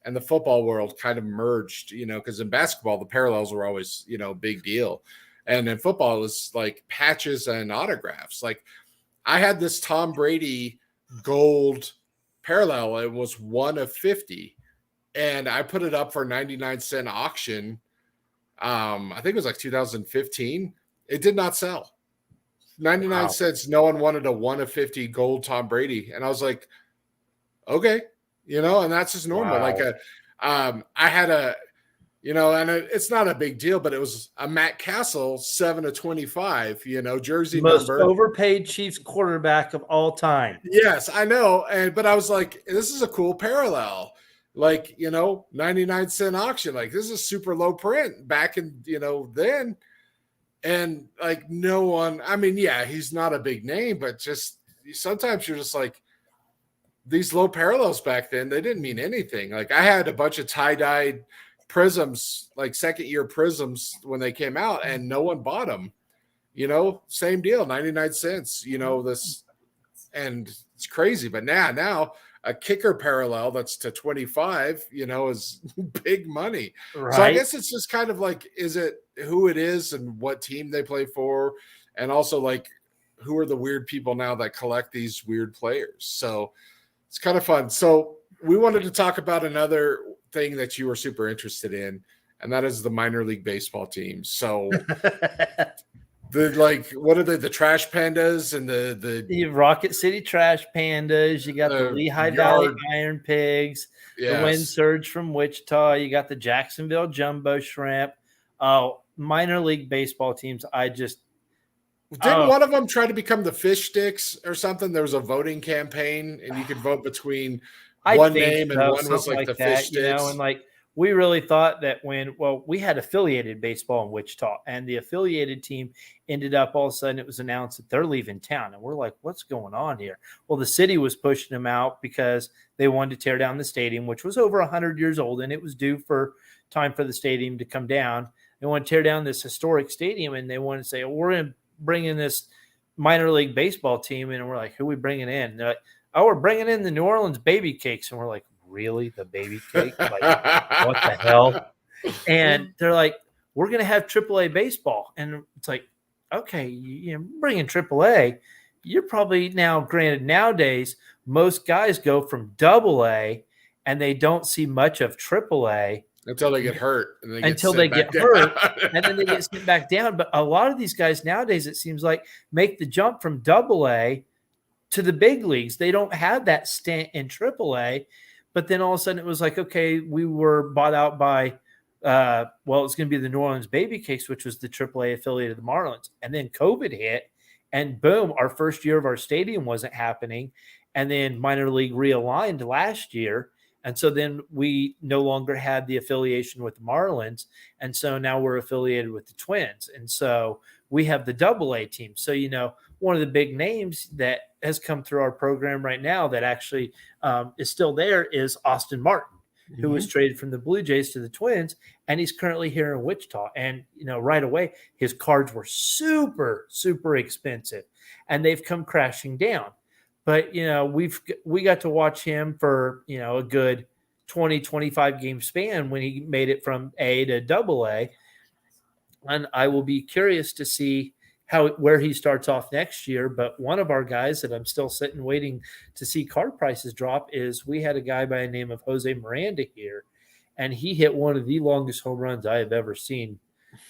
and the football world kind of merged, because in basketball, the parallels were always, a big deal. And in football, it was like patches and autographs. Like I had this Tom Brady gold parallel. It was 1 of 50. And I put it up for 99-cent auction. I think it was like 2015. It did not sell. 99 Wow. cents. No one wanted a 1 of 50 gold Tom Brady. And I was like, okay, and that's just normal. Wow. Like I had a, and it's not a big deal, but it was a Matt Castle 7 of 25, jersey Most number. overpaid Chiefs quarterback of all time. Yes, I know. But I was like, this is a cool parallel. Like, 99-cent auction. Like, this is super low print back in, then. And like, no one, I mean, yeah, he's not a big name, but just sometimes you're just like, these low parallels back then, they didn't mean anything. Like, I had a bunch of tie-dyed prisms, like second-year prisms when they came out, and no one bought them. Same deal, 99 cents, this, and it's crazy. But now a kicker parallel that's to 25, is big money. Right. So I guess it's just kind of like, is it who it is and what team they play for? And also like, who are the weird people now that collect these weird players? So it's kind of fun. So we wanted to talk about another thing that you were super interested in, and that is the minor league baseball teams. So what are the Trash Pandas and the Rocket City Trash Pandas? You got the Lehigh Valley Iron Pigs, the Wind Surge from Wichita. You got the Jacksonville Jumbo Shrimp. Oh, minor league baseball teams. Didn't one of them try to become the Fish Sticks or something? There was a voting campaign, and you could vote between one name and one was like the Fish Sticks. And like we really thought that we had affiliated baseball in Wichita, and the affiliated team ended up all of a sudden it was announced that they're leaving town, and we're like, what's going on here? Well, the city was pushing them out because they wanted to tear down the stadium, which was over 100 years old, and it was due for time for the stadium to come down. They want to tear down this historic stadium, and they want to say, we're going to bring in this minor league baseball team, and we're like, who are we bringing in? And they're like, oh, we're bringing in the New Orleans Baby Cakes, and we're like, really, the Baby Cake? Like, what the hell? And they're like, we're going to have AAA baseball, and it's like, okay, you bring in AAA, you're probably now, granted, nowadays most guys go from AA, and they don't see much of AAA. Until they get hurt. And until they get hurt, and then they get sent back down. But a lot of these guys nowadays, it seems like, make the jump from AA to the big leagues. They don't have that stint in AAA. But then all of a sudden it was like, okay, we were bought out by, it's going to be the New Orleans Baby Cakes, which was the AAA affiliate of the Marlins. And then COVID hit, and boom, our first year of our stadium wasn't happening. And then minor league realigned last year. And so then we no longer had the affiliation with the Marlins. And so now we're affiliated with the Twins. And so we have the AA team. So, one of the big names that has come through our program right now that actually is still there is Austin Martin, who was traded from the Blue Jays to the Twins. And he's currently here in Wichita. And, right away, his cards were super, super expensive. And they've come crashing down. But, we got to watch him for, a good 20, 25 game span when he made it from A to AA. And I will be curious to see where he starts off next year. But one of our guys that I'm still sitting waiting to see card prices drop is we had a guy by the name of Jose Miranda here, and he hit one of the longest home runs I have ever seen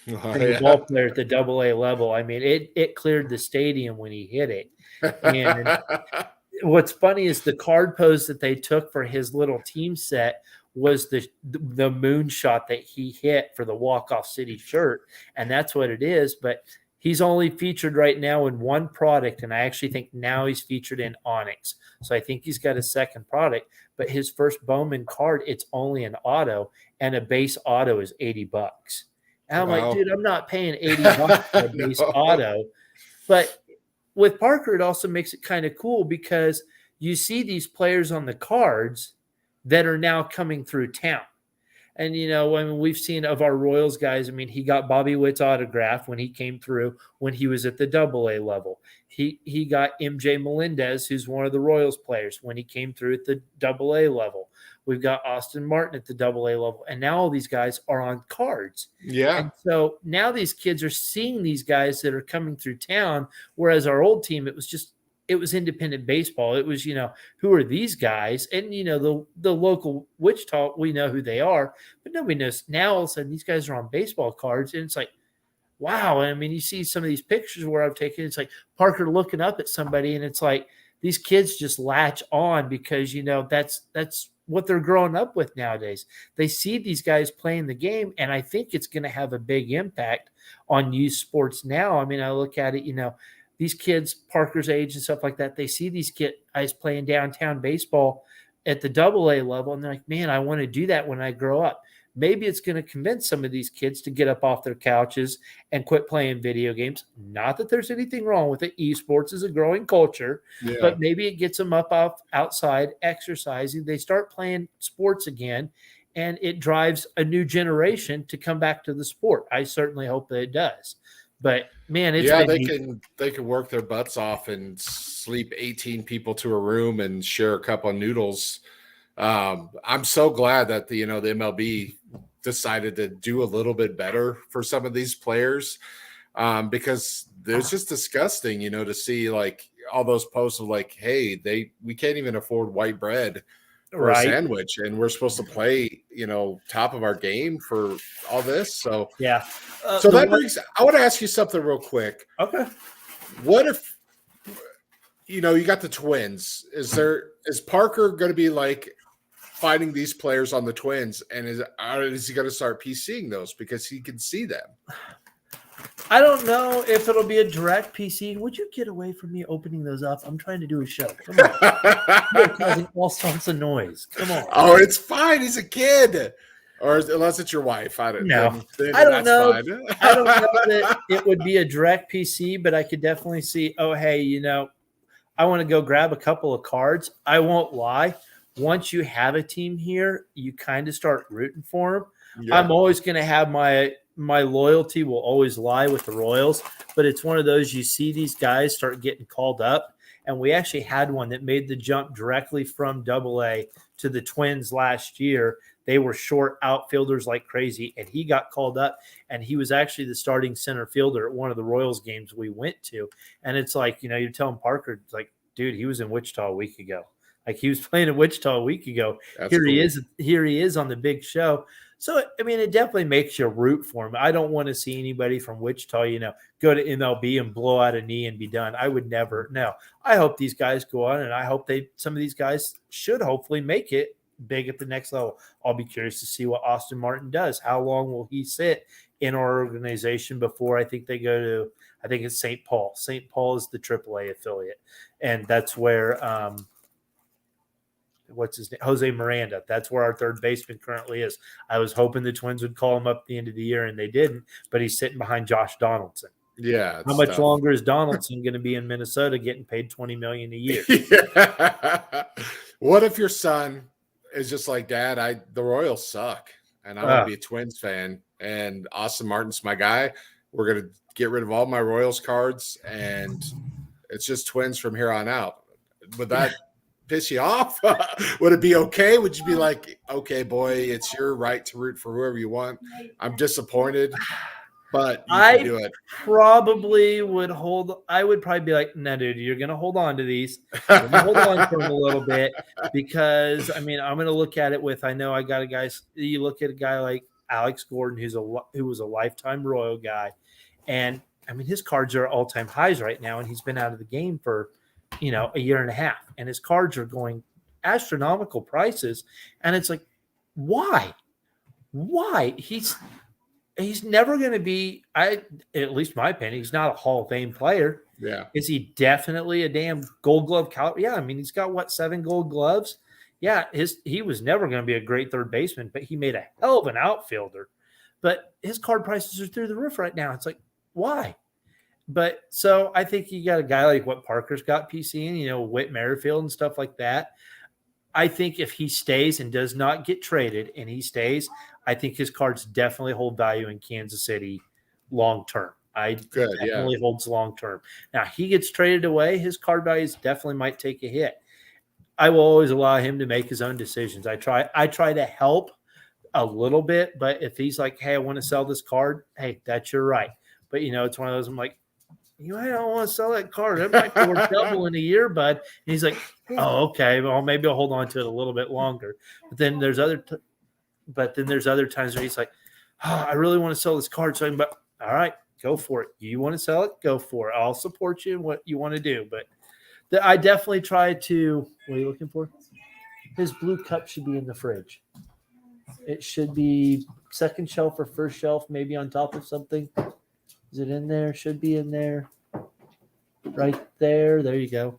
from a ball player at the AA level. I mean, it cleared the stadium when he hit it. And what's funny is the card pose that they took for his little team set was the moonshot that he hit for the walk-off city shirt. And that's what it is. But he's only featured right now in one product. And I actually think now he's featured in Onyx. So I think he's got a second product, but his first Bowman card, it's only an auto, and a base auto is $80. And I'm like, dude, I'm not paying $80 for a base auto. But with Parker, it also makes it kind of cool because you see these players on the cards that are now coming through town. And, we've seen of our Royals guys, he got Bobby Witt's autograph when he came through when he was at the AA level. He got MJ Melendez, who's one of the Royals players, when he came through at the AA level. We've got Austin Martin at the AA level. And now all these guys are on cards. Yeah. And so now these kids are seeing these guys that are coming through town, whereas our old team, it was independent baseball. It was, who are these guys? And, the local Wichita, we know who they are, but nobody knows. Now all of a sudden these guys are on baseball cards, and it's like, wow. I mean, you see some of these pictures where I've taken, it's like Parker looking up at somebody, and it's like these kids just latch on because, that's what they're growing up with nowadays. They see these guys playing the game, and I think it's going to have a big impact on youth sports now. I mean, I look at it, these kids, Parker's age and stuff like that, they see these guys playing downtown baseball at the AA level, and they're like, man, I want to do that when I grow up. Maybe it's going to convince some of these kids to get up off their couches and quit playing video games. Not that there's anything wrong with it. Esports is a growing culture, but maybe it gets them up outside exercising. They start playing sports again, and it drives a new generation to come back to the sport. I certainly hope that it does. But man, they can work their butts off and sleep 18 people to a room and share a cup of noodles. I'm so glad that the MLB decided to do a little bit better for some of these players, because it's just disgusting, to see like all those posts of like, hey, we can't even afford white bread for a sandwich, and we're supposed to play, top of our game for all this. So yeah. So that brings. I want to ask you something real quick. Okay. What if you got the Twins? Is Parker going to be like finding these players on the Twins, and is he going to start PCing those because he can see them? I don't know if it'll be a direct PC. Would you get away from me opening those up? I'm trying to do a show. Come on. You're causing all sorts of noise. Come on. Oh, it's fine. He's a kid. Or unless it's your wife. I don't know. I don't know. I don't know that it would be a direct PC, but I could definitely see, oh, hey, I want to go grab a couple of cards. I won't lie. Once you have a team here, you kind of start rooting for them. Yeah. I'm always going to have my loyalty will always lie with the Royals, but it's one of those, you see these guys start getting called up, and we actually had one that made the jump directly from AA to the Twins last year. They were short outfielders like crazy, and he got called up, and he was actually the starting center fielder at one of the Royals games we went to. And it's like, you're telling Parker, it's like, dude, he was in Wichita a week ago. Like, he was playing in Wichita a week ago. Here he is on the big show. So, I mean, it definitely makes you root for him. I don't want to see anybody from Wichita, go to MLB and blow out a knee and be done. I would never. No, I hope these guys go on, and I hope some of these guys should hopefully make it big at the next level. I'll be curious to see what Austin Martin does. How long will he sit in our organization before I think they go to, I think it's St. Paul. St. Paul is the AAA affiliate, and that's where what's his name? Jose Miranda. That's where our third baseman currently is. I was hoping the Twins would call him up at the end of the year, and they didn't, but he's sitting behind Josh Donaldson. Yeah. How much longer is Donaldson going to be in Minnesota getting paid $20 million a year? Yeah. What if your son is just like, Dad, the Royals suck, and I want to be a Twins fan, and Austin Martin's my guy. We're going to get rid of all my Royals cards, and it's just Twins from here on out. Would that piss you off? Would it be okay? Would you be like, okay, boy, it's your right to root for whoever you want? I'm disappointed, but you can do it. Probably would hold. I would probably be like, no, dude, you're going to hold on to these. Hold on for them a little bit, because, I mean, I'm going to look at it with, I know I got a guy. You look at a guy like Alex Gordon, who was a lifetime Royal guy, and I mean, his cards are all-time highs right now, and he's been out of the game for a year and a half, and his cards are going astronomical prices. And it's like, why? He's never going to be, at least my opinion, he's not a Hall of Fame player. Yeah. Is he definitely a damn Gold Glove? Yeah. I mean, he's got 7 Gold Gloves. Yeah. He was never going to be a great third baseman, but he made a hell of an outfielder. But his card prices are through the roof right now. It's like, why? But so I think you got a guy like what Parker's got PCing, Whit Merrifield and stuff like that. I think if he stays and does not get traded, and he stays, I think his cards definitely hold value in Kansas City long term. Holds long term. Now he gets traded away, his card values definitely might take a hit. I will always allow him to make his own decisions. I try to help a little bit, but if he's like, hey, I want to sell this card, hey, that's your right. But it's one of those, I'm like, I don't want to sell that card. It might be worth double in a year, bud. And he's like, oh, okay. Well, maybe I'll hold on to it a little bit longer. But then there's other times where he's like, oh, I really want to sell this card. So but all right, go for it. You want to sell it? Go for it. I'll support you in what you want to do. But I definitely try to. What are you looking for? His blue cup should be in the fridge. It should be second shelf or first shelf, maybe on top of something. Is it in there? Should be in there. Right there. There you go.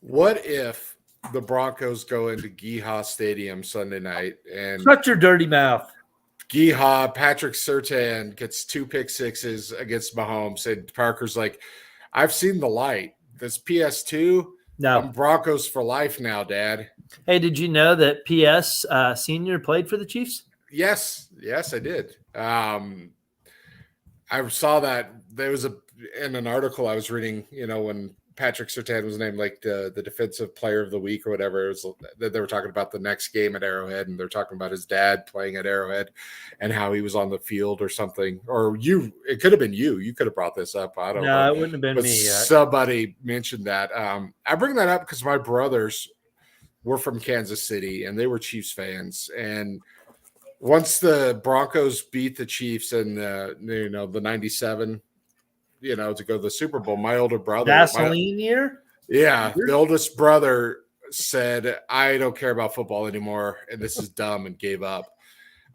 What if the Broncos go into Geehaw Stadium Sunday night and shut your dirty mouth? Geehaw, Patrick Surtain gets 2 pick sixes against Mahomes, and Parker's like, I've seen the light. This PS2, no, I'm Broncos for life now, Dad. Hey, did you know that PS Senior played for the Chiefs? Yes, I did. I saw that there was in an article I was reading, when Patrick Surtain was named like the defensive player of the week or whatever. It was that they were talking about the next game at Arrowhead, and they're talking about his dad playing at Arrowhead and how he was on the field or something. Or it could have been you. You could have brought this up. I don't know. No, it wouldn't have been me. Somebody mentioned that. I bring that up because my brothers were from Kansas City and they were Chiefs fans. And once the Broncos beat the Chiefs in the 97, to go to the Super Bowl, my older brother, Vaseline year? Yeah. The oldest brother said, I don't care about football anymore. And this is dumb, and gave up.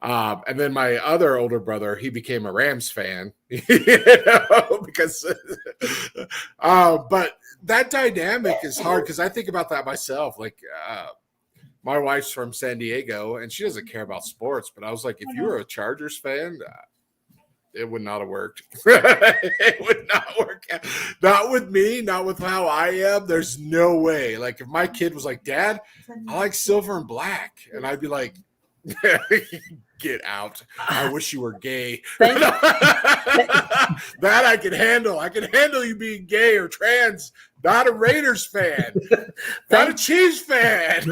And then my other older brother, he became a Rams fan, because, but that dynamic is hard because I think about that myself. Like, my wife's from San Diego and she doesn't care about sports, but I was like, if you were a Chargers fan, it would not have worked. It would not work. Not with me, not with how I am. There's no way. Like, if my kid was like, Dad, I like silver and black, and I'd be like, get out. I wish you were gay. That I could handle. I could handle you being gay or trans. Not a Raiders fan. Not a Chiefs fan.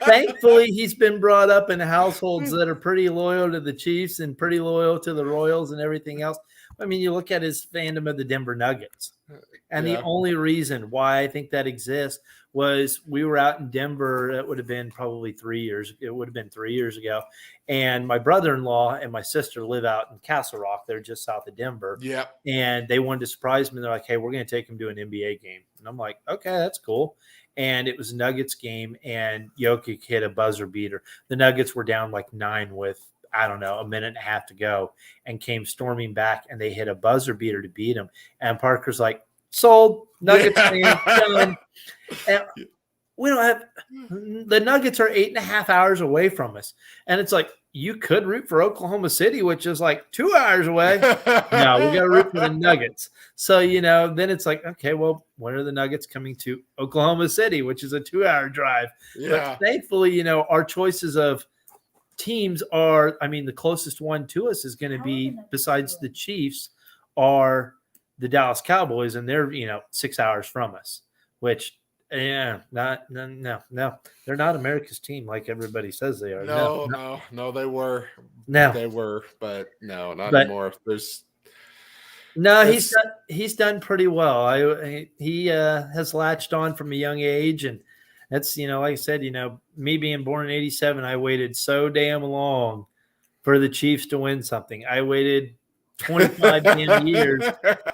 Thankfully, he's been brought up in households that are pretty loyal to the Chiefs and pretty loyal to the Royals and everything else. I mean, you look at his fandom of the Denver Nuggets. And the only reason why I think that exists was we were out in Denver. It would have been probably 3 years. It would have been 3 years ago. And my brother-in-law and my sister live out in Castle Rock. They're just south of Denver. Yeah. And they wanted to surprise me. They're like, hey, we're going to take him to an NBA game. And I'm like, okay, that's cool. And it was a Nuggets game, and Jokic hit a buzzer beater. The Nuggets were down like 9 with, I don't know, a minute and a half to go, and came storming back, and they hit a buzzer beater to beat him. And Parker's like, sold, Nuggets fan, done. And we don't have – the Nuggets are 8.5 hours away from us. And it's like, you could root for Oklahoma City, which is like 2 hours away. No, we got to root for the Nuggets. So, then it's like, okay, well, when are the Nuggets coming to Oklahoma City, which is a 2-hour drive? Yeah. But thankfully, our choices of teams are, the closest one to us is going to be, besides the Chiefs, are the Dallas Cowboys, and they're, 6 hours from us, which – no, they're not America's team like everybody says they are. No, they were. No, they were, but no, not anymore. He's done pretty well. He has latched on from a young age, and that's like I said, me being born in '87, I waited so damn long for the Chiefs to win something. I waited 25 damn years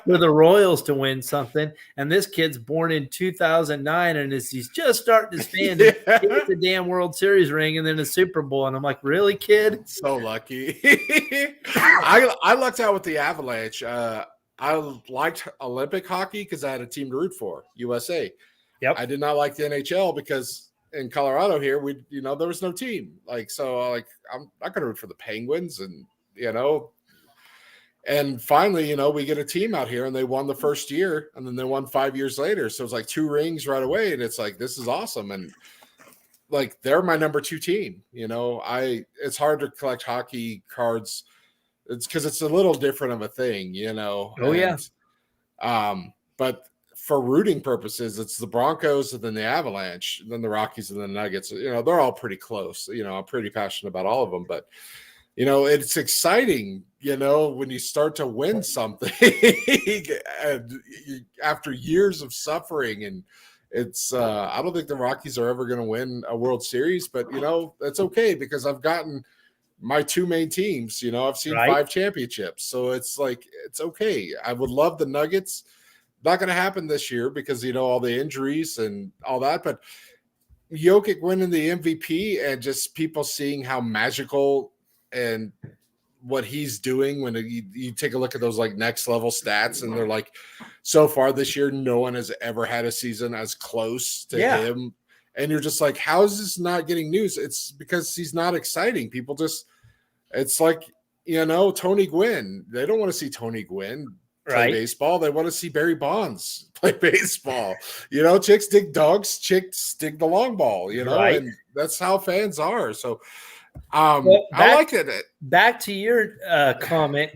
for the Royals to win something, and this kid's born in 2009, and he's just starting to stand get the damn World Series ring and then a Super Bowl, and I'm like, really, kid? So lucky. I lucked out with the Avalanche. I liked Olympic hockey because I had a team to root for, USA. Yep. I did not like the NHL because in Colorado here, there was no team. I'm not going to root for the Penguins, and And finally, we get a team out here, and they won the first year, and then they won 5 years later. So it's like 2 rings right away, and it's like, this is awesome. And like, they're my number 2 team. It's hard to collect hockey cards. It's because it's a little different of a thing, Oh, yeah. But for rooting purposes, it's the Broncos and then the Avalanche, and then the Rockies and the Nuggets. They're all pretty close. I'm pretty passionate about all of them, but it's exciting, when you start to win something and after years of suffering. And it's, I don't think the Rockies are ever going to win a World Series, but, that's okay because I've gotten my two main teams. I've seen 5 championships. So it's like, it's okay. I would love the Nuggets. Not going to happen this year because, all the injuries and all that, but Jokic winning the MVP and just people seeing how magical and what he's doing when you take a look at those like next level stats, and they're like, so far this year, no one has ever had a season as close to him. And you're just like, how is this not getting news? It's because he's not exciting. People just, it's like, Tony Gwynn. They don't want to see Tony Gwynn play baseball. They want to see Barry Bonds play baseball. Chicks dig dogs, chicks dig the long ball, and that's how fans are. So I like it. Back to your comment.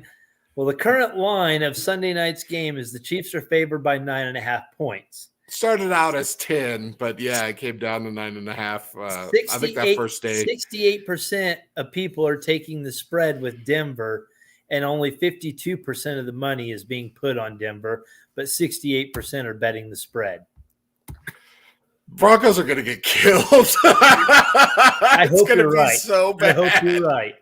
Well, the current line of Sunday night's game is the Chiefs are favored by 9.5 points. Started out as 10, but it came down to 9.5. I think that first day. 68% of people are taking the spread with Denver, and only 52% of the money is being put on Denver, but 68% are betting the spread. Broncos are going to get killed. I hope you're right. So bad. I hope you're right.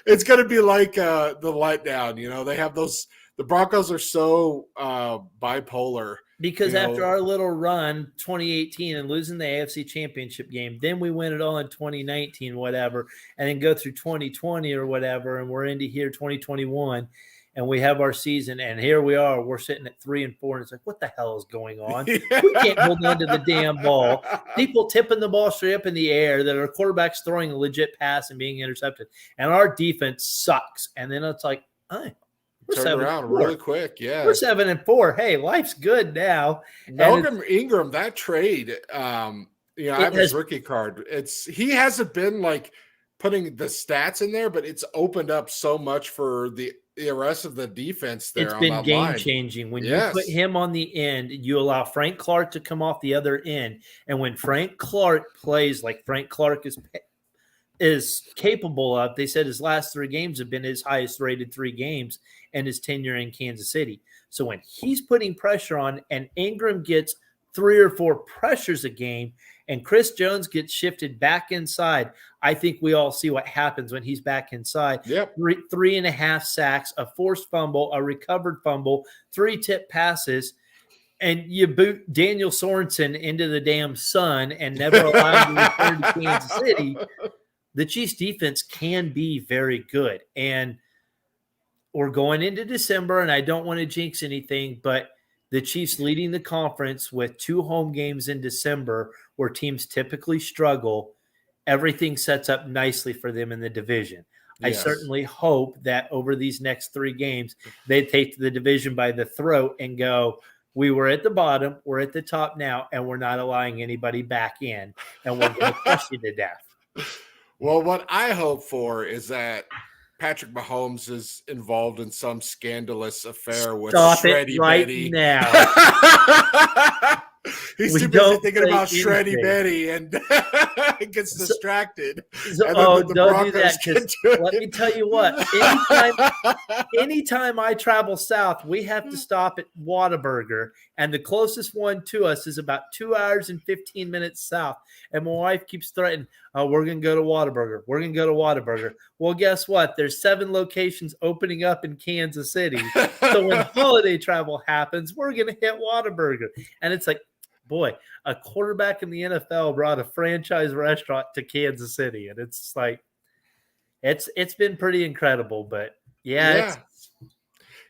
It's going to be like the letdown. They have those. The Broncos are so bipolar. Because after our little run, 2018, and losing the AFC Championship game, then we win it all in 2019, whatever, and then go through 2020 or whatever, and we're into here 2021, and we have our season, and here we are. We're sitting at 3-4, and it's like, what the hell is going on? We can't hold on to the damn ball. People tipping the ball straight up in the air, that our quarterback's throwing a legit pass and being intercepted, and our defense sucks. And then it's like, turn around really quick. Yeah, we're 7-4. Hey, life's good now. Melvin Ingram, that trade. I have his rookie card. He hasn't been like putting the stats in there, but it's opened up so much for the rest of the defense there. It's been game changing when you put him on the end. You allow Frank Clark to come off the other end, and when Frank Clark plays like Frank Clark is capable of, they said his last 3 games have been his highest rated 3 games in his tenure in Kansas City. So when he's putting pressure on and Ingram gets 3 or 4 pressures a game and Chris Jones gets shifted back inside, I think we all see what happens when he's back inside. Yep. 3.5 sacks, a forced fumble, a recovered fumble, 3 tip passes, and you boot Daniel Sorensen into the damn sun and never allow him to return to Kansas City. The Chiefs defense can be very good. And we're going into December, and I don't want to jinx anything, but the Chiefs leading the conference with 2 home games in December where teams typically struggle, everything sets up nicely for them in the division. Yes. I certainly hope that over these next 3 games, they take the division by the throat and go, we were at the bottom, we're at the top now, and we're not allowing anybody back in, and we're going to crush you to death. Well, what I hope for is that Patrick Mahomes is involved in some scandalous affair with Shreddy Betty. Now. He's too busy thinking about Shreddy Betty and gets distracted. Don't do that. Let me tell you what. Anytime I travel south, we have to stop at Whataburger, and the closest one to us is about 2 hours and 15 minutes south. And my wife keeps threatening, we're going to go to Whataburger. We're going to go to Whataburger. Well, guess what? There's 7 locations opening up in Kansas City. So when holiday travel happens, we're going to hit Whataburger. And it's like, boy, a quarterback in the NFL brought a franchise restaurant to Kansas City. And it's like, it's been pretty incredible. But yeah.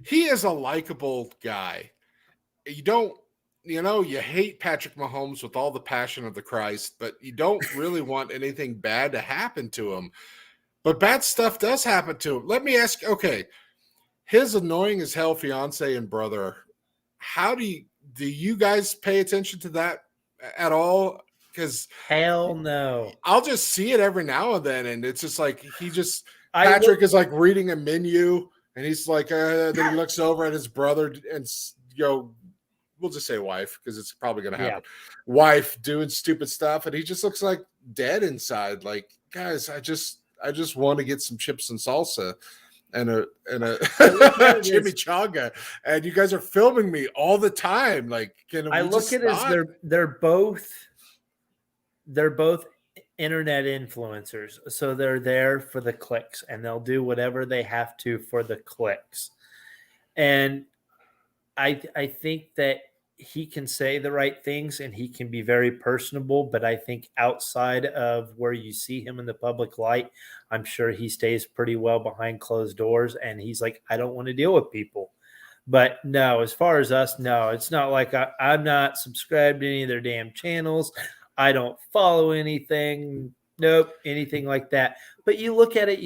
He is a likable guy. You hate Patrick Mahomes with all the passion of the Christ, but you don't really want anything bad to happen to him. But bad stuff does happen to him. Let me ask, his annoying as hell fiance and brother, how do you guys pay attention to that at all? Because hell no. I'll just see it every now and then, and it's just like Patrick is like reading a menu, and he's like, then he looks over at his brother and we'll just say wife because it's probably going to Yeah. happen. Wife doing stupid stuff, and he just looks like dead inside. Like, guys, I just want to get some chips and salsa and a I look at it as chimichanga, and you guys are filming me all the time. Like, can I we look just at it as not? they're both internet influencers. So they're there for the clicks and they'll do whatever they have to for the clicks. And I think that he can say the right things and he can be very personable, but I think outside of where you see him in the public light, I'm sure he stays pretty well behind closed doors and he's like, I don't want to deal with people. But no, as far as us, no, it's not like I'm not subscribed to any of their damn channels. I don't follow anything. Nope, anything like that. But you look at it,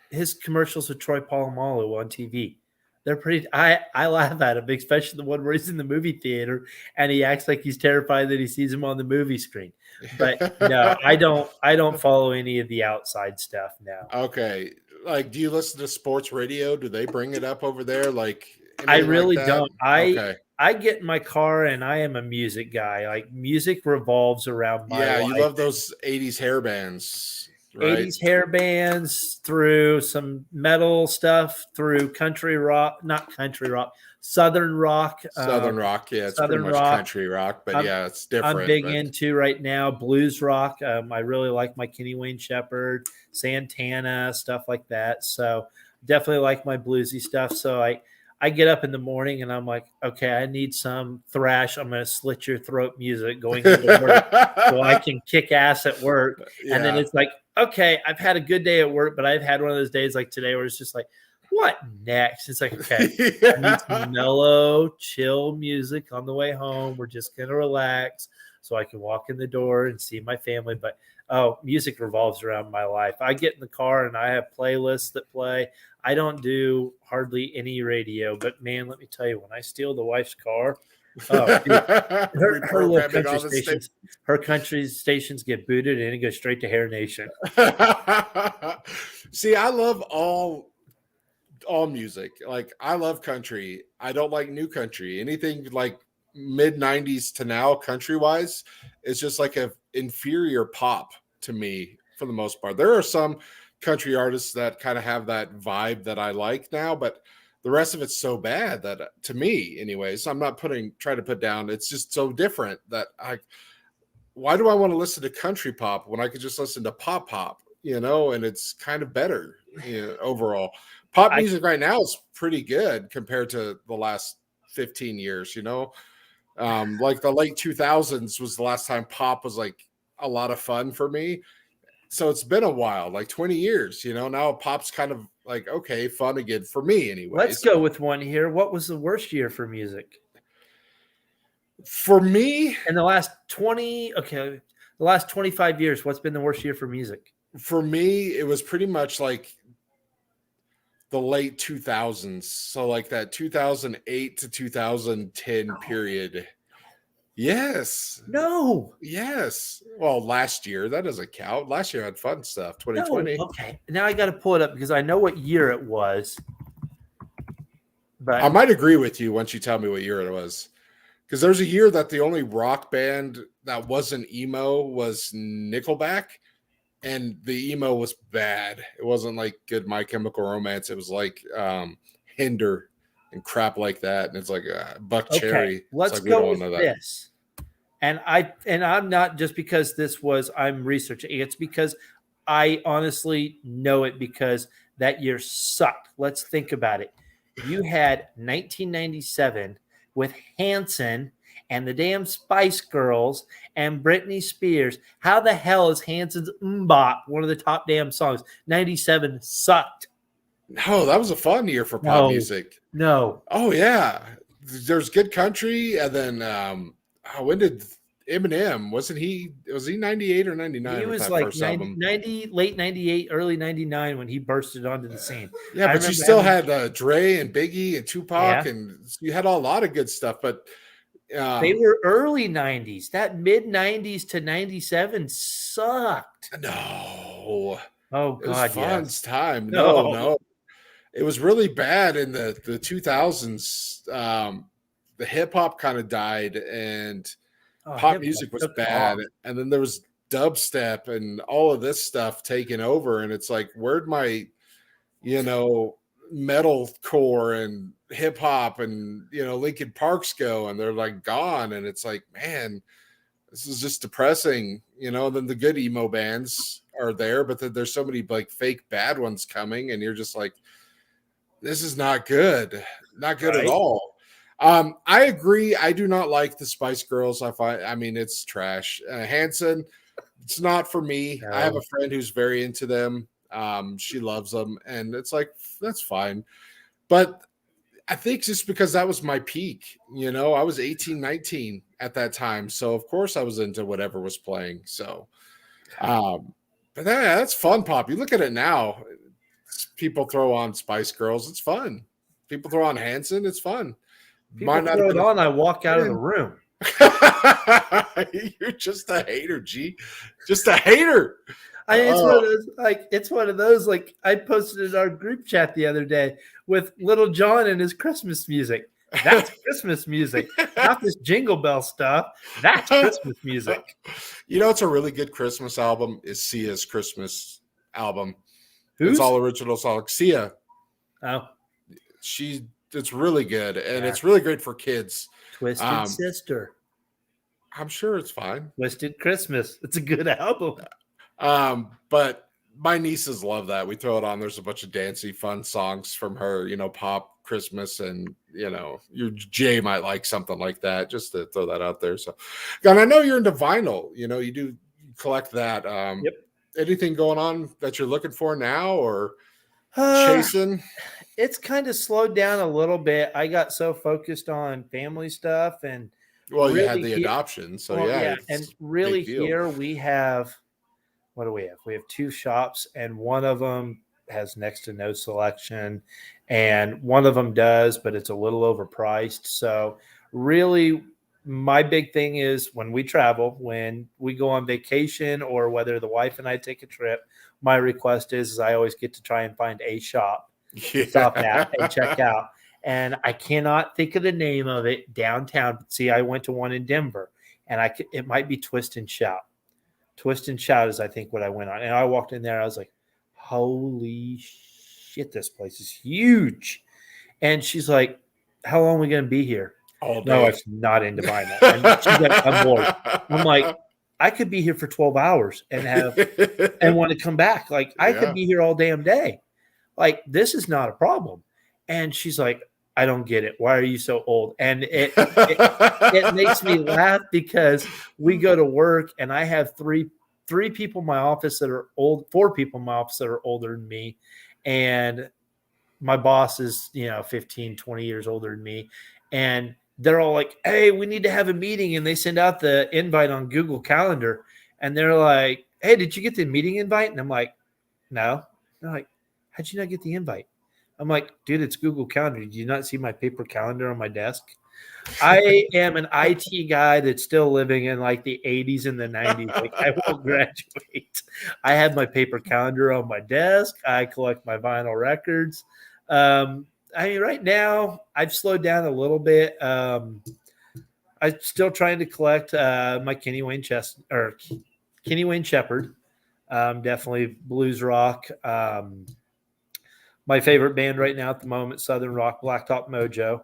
his commercials with Troy Polamalu on TV. They're pretty. I laugh at him, especially the one where he's in the movie theater and he acts like he's terrified that he sees him on the movie screen. But no, I don't. I don't follow any of the outside stuff now. Okay. Like, do you listen to sports radio? Do they bring it up over there? Like I anything like really that? don't. I Okay. I get in my car and I am a music guy. Like music revolves around my Yeah, you life. love those 80s hair bands, right? 80s hair bands through some metal stuff through country rock, not country rock, southern rock. Southern rock. Yeah, it's pretty Southern much rock. country rock, but I'm yeah, it's I'm different. big But into right now blues rock. I really like my Kenny Wayne Shepherd, Santana, stuff like that. So definitely like my bluesy stuff. So I get up in the morning and I'm like, okay, I need some thrash. I'm going to slit your throat music going into work so I can kick ass at work. And then yeah. it's like, okay, I've had a good day at work, but I've had one of those days like today where it's just like, what next? It's like, okay, I need some mellow, chill music on the way home. We're just going to relax so I can walk in the door and see my family. But music revolves around my life. I get in the car and I have playlists that play. I don't do hardly any radio, but man, let me tell you, when I steal the wife's car, dude, her little Reprogramming country all this stations, her country stations get booted and it goes straight to Hair Nation. See, I love all music. Like I love country. I don't like new country. Anything like mid 90s to now country wise is just like a inferior pop to me for the most part. There are some country artists that kind of have that vibe that I like now, but the rest of it's so bad that to me anyways, I'm not trying to put down, it's just so different that why do I want to listen to country pop when I could just listen to pop, and it's kind of better, overall. Pop I music right now is pretty good compared to the last 15 years, like the late 2000s was the last time pop was like a lot of fun for me. So it's been a while, like 20 years, now pop's kind of like, okay, fun again for me Let's anyways. go with one here. What was the worst year for music? For me, In the last 25 years, what's been the worst year for music? it was pretty much like the late 2000s. So like that 2008 to 2010 period. Yes. No. Yes. Well, last year, that doesn't count. Last year I had fun stuff, 2020. No. Okay. Now I got to pull it up because I know what year it was. But I might agree with you once you tell me what year it was. Because there's a year that the only rock band that wasn't emo was Nickelback. And the emo was bad. It wasn't like good My Chemical Romance. It was like Hinder and crap like that. And it's like Buck Cherry. Okay, let's like, go with this. And I'm not just because I'm researching. It's because I honestly know it because that year sucked. Let's think about it. You had 1997 with Hanson and the damn Spice Girls and Britney Spears. How the hell is Hanson's Mbop one of the top damn songs? 97 sucked. No, that was a fun year for pop music. No. Oh, yeah. There's good country. And then when did Eminem, was he 98 or 99? He was like 90, late 98, early 99 when he bursted onto the scene. Yeah, but you still had Dre and Biggie and Tupac, and you had a lot of good stuff. But they were early 90s. That mid 90s to 97 sucked. No. Oh, God, it was fun yes. time. No. It was really bad in the 2000s. the hip hop kind of died and Oh, pop hip hop music was took bad, off. and then there was dubstep and all of this stuff taking over, and it's like, where'd my, you know, metal core and hip hop and, you know, Linkin Parks go? And they're like gone, and it's like, man, this is just depressing, you know. Then the good emo bands are there, but then there's so many like fake bad ones coming, and you're just like, this is not good, not good at Right. all. I agree. I do not like the Spice Girls. I mean, it's trash. Hanson, it's not for me. I have a No. friend who's very into them. She loves them, and it's like, that's fine. But I think just because that was my peak, you know, I was 18, 19 at that time. So of course I was into whatever was playing. So um, but that's fun pop. You look at it now, people throw on Spice Girls, it's fun. People throw on Hanson, it's fun. People Might not have throw it been on, I walk out of the a room. You're just a hater, G. Just a hater. It's one Oh, of those like I posted in our group chat the other day with Little John and his Christmas music. That's Christmas music, not this Jingle Bell stuff. That's Christmas music. you know, it's a really good Christmas album is Sia's Christmas album. It's Who's? all original songs. Sia, Oh, she it's really good, and yeah. it's really great for kids. Twisted Um, Sister, I'm sure it's fine. Twisted Christmas. It's a good album. But my nieces love that. We throw it on. There's a bunch of dancey, fun songs from her, you know, pop Christmas, and you know, your Jay might like something like that. Just to throw that out there. So, and I know you're into vinyl. You know, you do collect that. Yep. Anything going on that you're looking for now, or Uh, chasing? it's kind of slowed down a little bit. I got so focused on family stuff and Well, you had really the here. adoption, so Well, yeah, yeah, and it's a really big deal. here we have what do we have? We have two shops, and one of them has next to no selection, and one of them does, but it's a little overpriced. So, really, my big thing is when we travel, when we go on vacation, or whether the wife and I take a trip, my request is I always get to try and find a shop to stop at and check Yeah. out. And I cannot think of the name of it downtown. See, I went to one in Denver, and it might be Twist and Shout. Twist and Shout is, I think, what I went on. And I walked in there, I was like, holy shit, this place is huge. And she's like, how long are we going to be here? All My day. wife's not into vinyl. And she's like, I'm bored. I'm like, I could be here for 12 hours and want to come back. Like, I could Yeah. be here all damn day. Like, this is not a problem. And she's like, I don't get it. Why are you so old? And it makes me laugh because we go to work and I have three people in my office that are old, four people in my office that are older than me. And my boss is, 15, 20 years older than me. And they're all like, hey, we need to have a meeting. And they send out the invite on Google Calendar. And they're like, hey, did you get the meeting invite? And I'm like, no. They're like, how'd you not get the invite? I'm like, dude, it's Google Calendar. Did you not see my paper calendar on my desk? I am an IT guy that's still living in like the 80s and the 90s. Like, I won't graduate. I have my paper calendar on my desk. I collect my vinyl records. I mean, right now I've slowed down a little bit. I'm still trying to collect my Kenny Wayne Shepherd. Definitely blues rock. My favorite band right now at the moment, Southern Rock, Blacktop Mojo.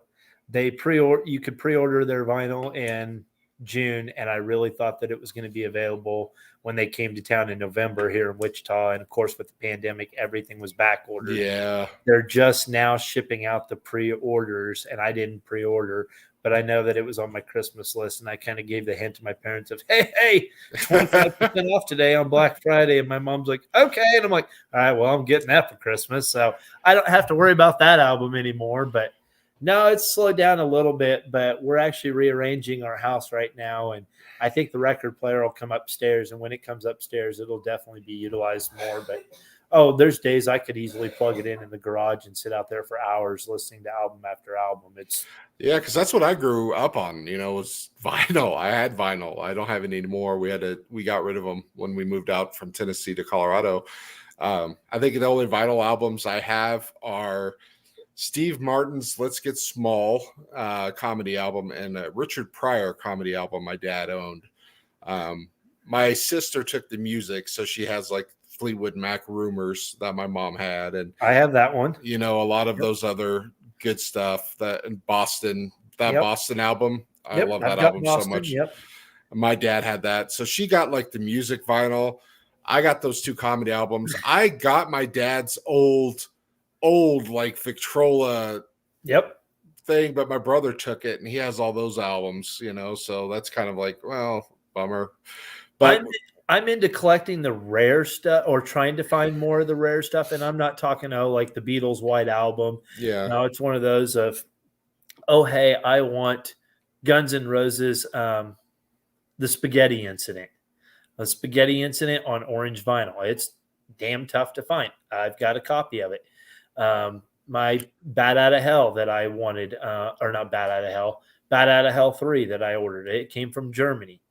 You could pre-order their vinyl in June, and I really thought that it was going to be available when they came to town in November here in Wichita. And of course, with the pandemic, everything was back ordered. Yeah. They're just now shipping out the pre-orders, and I didn't pre-order, but I know that it was on my Christmas list, and I kind of gave the hint to my parents of, hey, 25% off today on Black Friday. And my mom's like, okay. And I'm like, all right, well, I'm getting that for Christmas. So I don't have to worry about that album anymore. But no, it's slowed down a little bit, but we're actually rearranging our house right now. And I think the record player will come upstairs. And when it comes upstairs, it'll definitely be utilized more. But there's days I could easily plug it in the garage and sit out there for hours listening to album after album. Yeah, because that's what I grew up on, was vinyl. I had vinyl. I don't have any anymore. We got rid of them when we moved out from Tennessee to Colorado. I think the only vinyl albums I have are Steve Martin's Let's Get Small comedy album and a Richard Pryor comedy album my dad owned. My sister took the music, so she has like Fleetwood Mac Rumors that my mom had, and I have that one. a lot of Yep. those other good stuff that in Boston, that Yep. Boston album. I Yep, love I've that got album Boston. so much. Yep. My dad had that. So she got like the music vinyl. I got those two comedy albums. I got my dad's old like Victrola Yep. thing, but my brother took it and he has all those albums, so that's kind of like, well, bummer. But I'm into collecting the rare stuff or trying to find more of the rare stuff. And I'm not talking, like the Beatles White Album. yeah. No, it's one of those of, oh, hey, I want Guns N' Roses, the Spaghetti Incident. A Spaghetti Incident on orange vinyl. It's damn tough to find. I've got a copy of it. My Bat Out of Hell that I wanted, or not Bat Out of Hell, Bat Out of Hell 3 that I ordered. It came from Germany.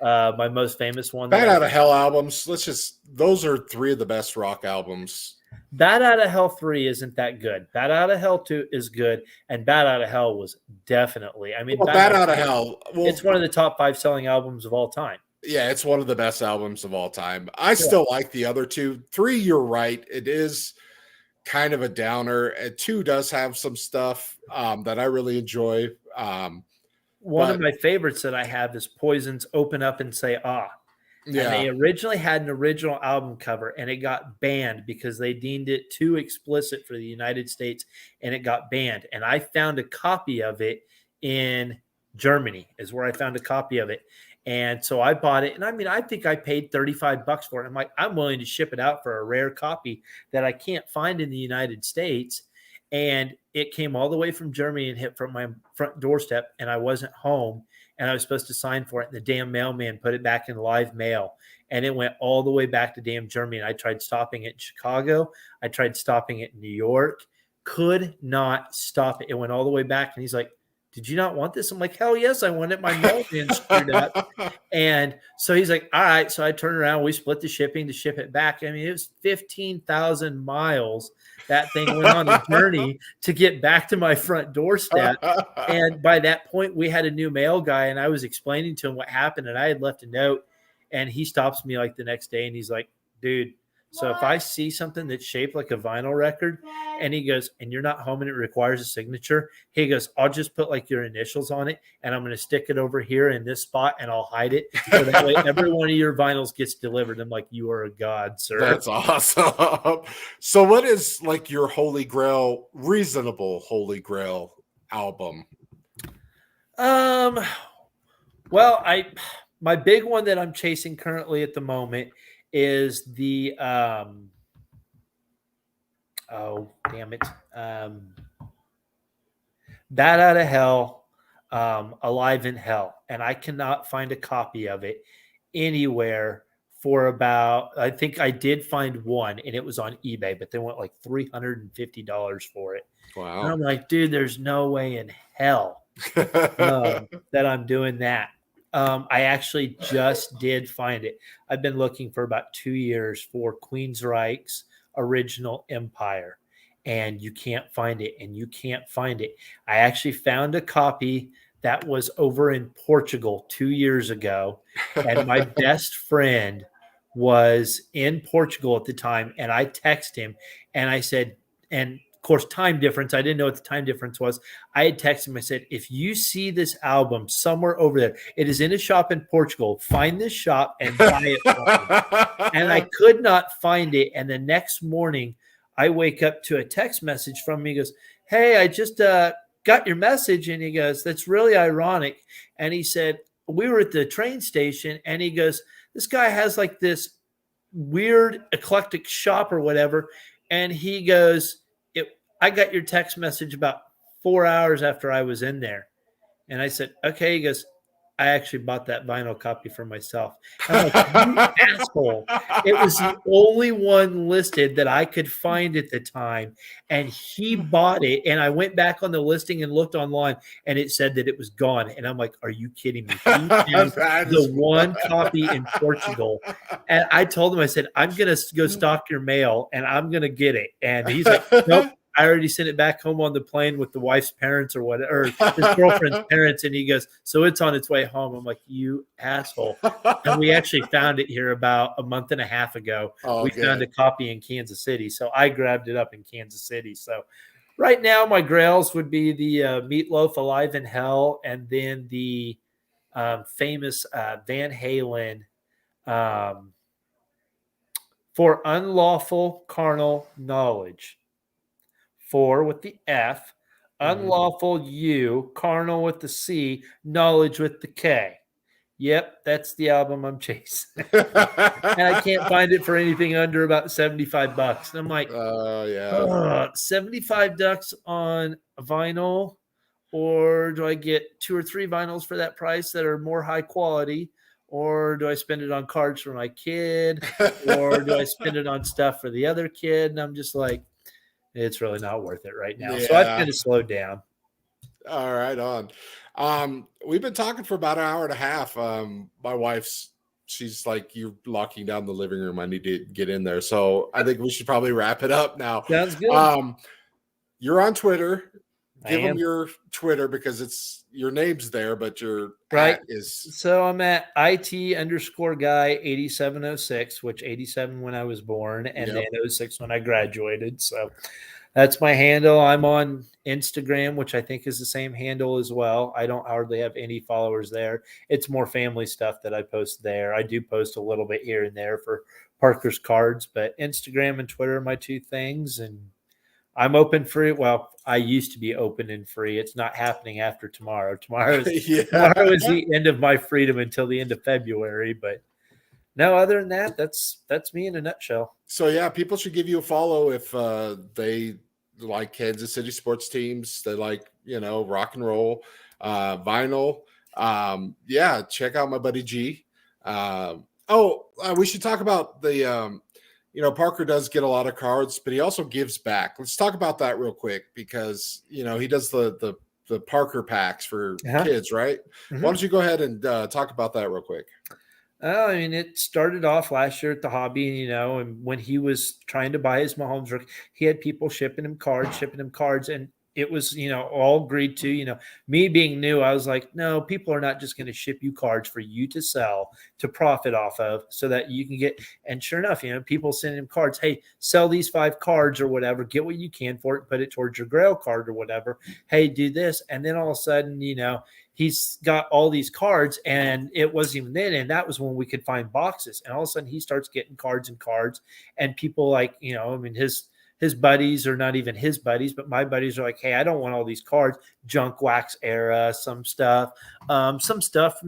My most famous one. Bat Out of Hell albums. Those are three of the best rock albums. Bat Out of Hell 3 isn't that good. Bat Out of Hell 2 is good. And Bat Out of Hell was definitely, Bat Out of Hell. Well, it's one of the top 5 selling albums of all time. Yeah, it's one of the best albums of all time. I still like the other two. 3, you're right. It is kind of a downer. And 2 does have some stuff that I really enjoy. One of my favorites that I have is Poison's Open Up and Say Ah. Yeah. And they originally had an original album cover and it got banned because they deemed it too explicit for the United States and it got banned. And I found a copy of it in Germany is where I found a copy of it. And so I bought it. And I think I paid $35 for it. I'm like, I'm willing to ship it out for a rare copy that I can't find in the United States. And it came all the way from Germany and hit from my front doorstep. And I wasn't home and I was supposed to sign for it. And the damn mailman put it back in live mail. And it went all the way back to damn Germany. And I tried stopping it in Chicago. I tried stopping it in New York. Could not stop it. It went all the way back. And he's like, did you not want this? I'm like, hell yes, I want it. My mailman screwed up. And so he's like, all right. So I turned around. We split the shipping to ship it back. It was 15,000 miles. That thing went on a journey to get back to my front doorstep. And by that point, we had a new mail guy. And I was explaining to him what happened. And I had left a note. And he stops me like the next day. And he's like, dude, so if I see something that's shaped like a vinyl record and he goes, and you're not home and it requires a signature, he goes, I'll just put like your initials on it and I'm going to stick it over here in this spot and I'll hide it. So that way every one of your vinyls gets delivered. I'm like, you are a god, sir. That's awesome. So what is like your reasonable Holy Grail album? Well, my big one that I'm chasing currently at the moment is the Bat Out of Hell, Alive in Hell, and I cannot find a copy of it anywhere for about, I think I did find one and it was on eBay, but they went like $350 for it. Wow. And I'm like, dude, there's no way in hell that I'm doing that. I actually just did find it. I've been looking for about 2 years for Queensryche's original Empire, and you can't find it, and you can't find it. I actually found a copy that was over in Portugal 2 years ago, and my best friend was in Portugal at the time, and I texted him, and I said, and of course, time difference. I didn't know what the time difference was. I had texted him. I said, if you see this album somewhere over there, it is in a shop in Portugal. Find this shop and buy it for me. And I could not find it. And the next morning, I wake up to a text message from him. He goes, hey, I just got your message. And he goes, that's really ironic. And he said, we were at the train station. And he goes, this guy has like this weird eclectic shop or whatever. And he goes, I got your text message about 4 hours after I was in there. And I said, okay. He goes, I actually bought that vinyl copy for myself. I'm like, you asshole. It was the only one listed that I could find at the time. And he bought it. And I went back on the listing and looked online and it said that it was gone. And I'm like, are you kidding me? He found the one copy in Portugal. And I told him, I said, I'm going to go stock your mail and I'm going to get it. And he's like, nope. I already sent it back home on the plane with the wife's parents or whatever, or his girlfriend's parents. And he goes, so it's on its way home. I'm like, you asshole. And we actually found it here about a month and a half ago. Oh, We found a good. copy in Kansas City. So I grabbed it up in Kansas City. So right now, my grails would be the Meatloaf Alive in Hell, and then the famous Van Halen for unlawful carnal knowledge. For with the F, Mhm. unlawful U, carnal with the C, knowledge with the K. Yep, that's the album I'm chasing. And I can't find it for anything under about $75. And I'm like, Oh, yeah. 75 ducks on vinyl, or do I get 2 or 3 vinyls for that price that are more high quality, or do I spend it on cards for my kid, or do I spend it on stuff for the other kid? And I'm just like, it's really not worth it right now. So I've Yeah. kind of slowed down. All right, on. We've been talking for about an hour and a half. My wife's she's like, you're locking down the living room. I need to get in there. So I think we should probably wrap it up now. Sounds good. You're on Twitter. I Give them am. your Twitter because it's your name's there, but your Right. at is So I'm at IT_guy 8706, which 87 when I was born, and yep. then 06 when I graduated. So that's my handle. I'm on Instagram, which I think is the same handle as well. I don't hardly have any followers there. It's more family stuff that I post there. I do post a little bit here and there for Parker's cards, but Instagram and Twitter are my two things. And I'm open free. Well, I used to be open and free. It's not happening after tomorrow. Tomorrow is Yeah. the end of my freedom until the end of February. But no, other than that, that's me in a nutshell. So yeah, people should give you a follow if they like Kansas City sports teams. They like, rock and roll, vinyl. Yeah, check out my buddy G. We should talk about the Parker does get a lot of cards, but he also gives back. Let's talk about that real quick because he does the Parker packs for kids, right? Mhm. Why don't you go ahead and talk about that real quick? I mean, it started off last year at the hobby, and when he was trying to buy his Mahomes rookie, he had people shipping him cards, and it was, all agreed to. Me being new, I was like, no, people are not just going to ship you cards for you to sell to profit off of so that you can get. And sure enough, people send him cards. Hey, sell these 5 cards or whatever, get what you can for it, put it towards your grail card or whatever. Hey, do this. And then all of a sudden, he's got all these cards, and it wasn't even then. And that was when we could find boxes. And all of a sudden he starts getting cards, and people like, his buddies are not even his buddies, but my buddies are like, hey, I don't want all these cards, junk wax era, some stuff from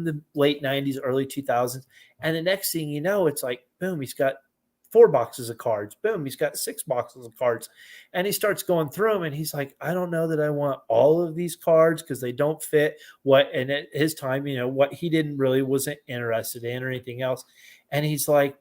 the late 90s, early 2000s. And the next thing you know, it's like, boom, he's got 4 boxes of cards. Boom, he's got 6 boxes of cards. And he starts going through them, and he's like, I don't know that I want all of these cards because they don't fit and at his time, what he wasn't interested in or anything else. And he's like,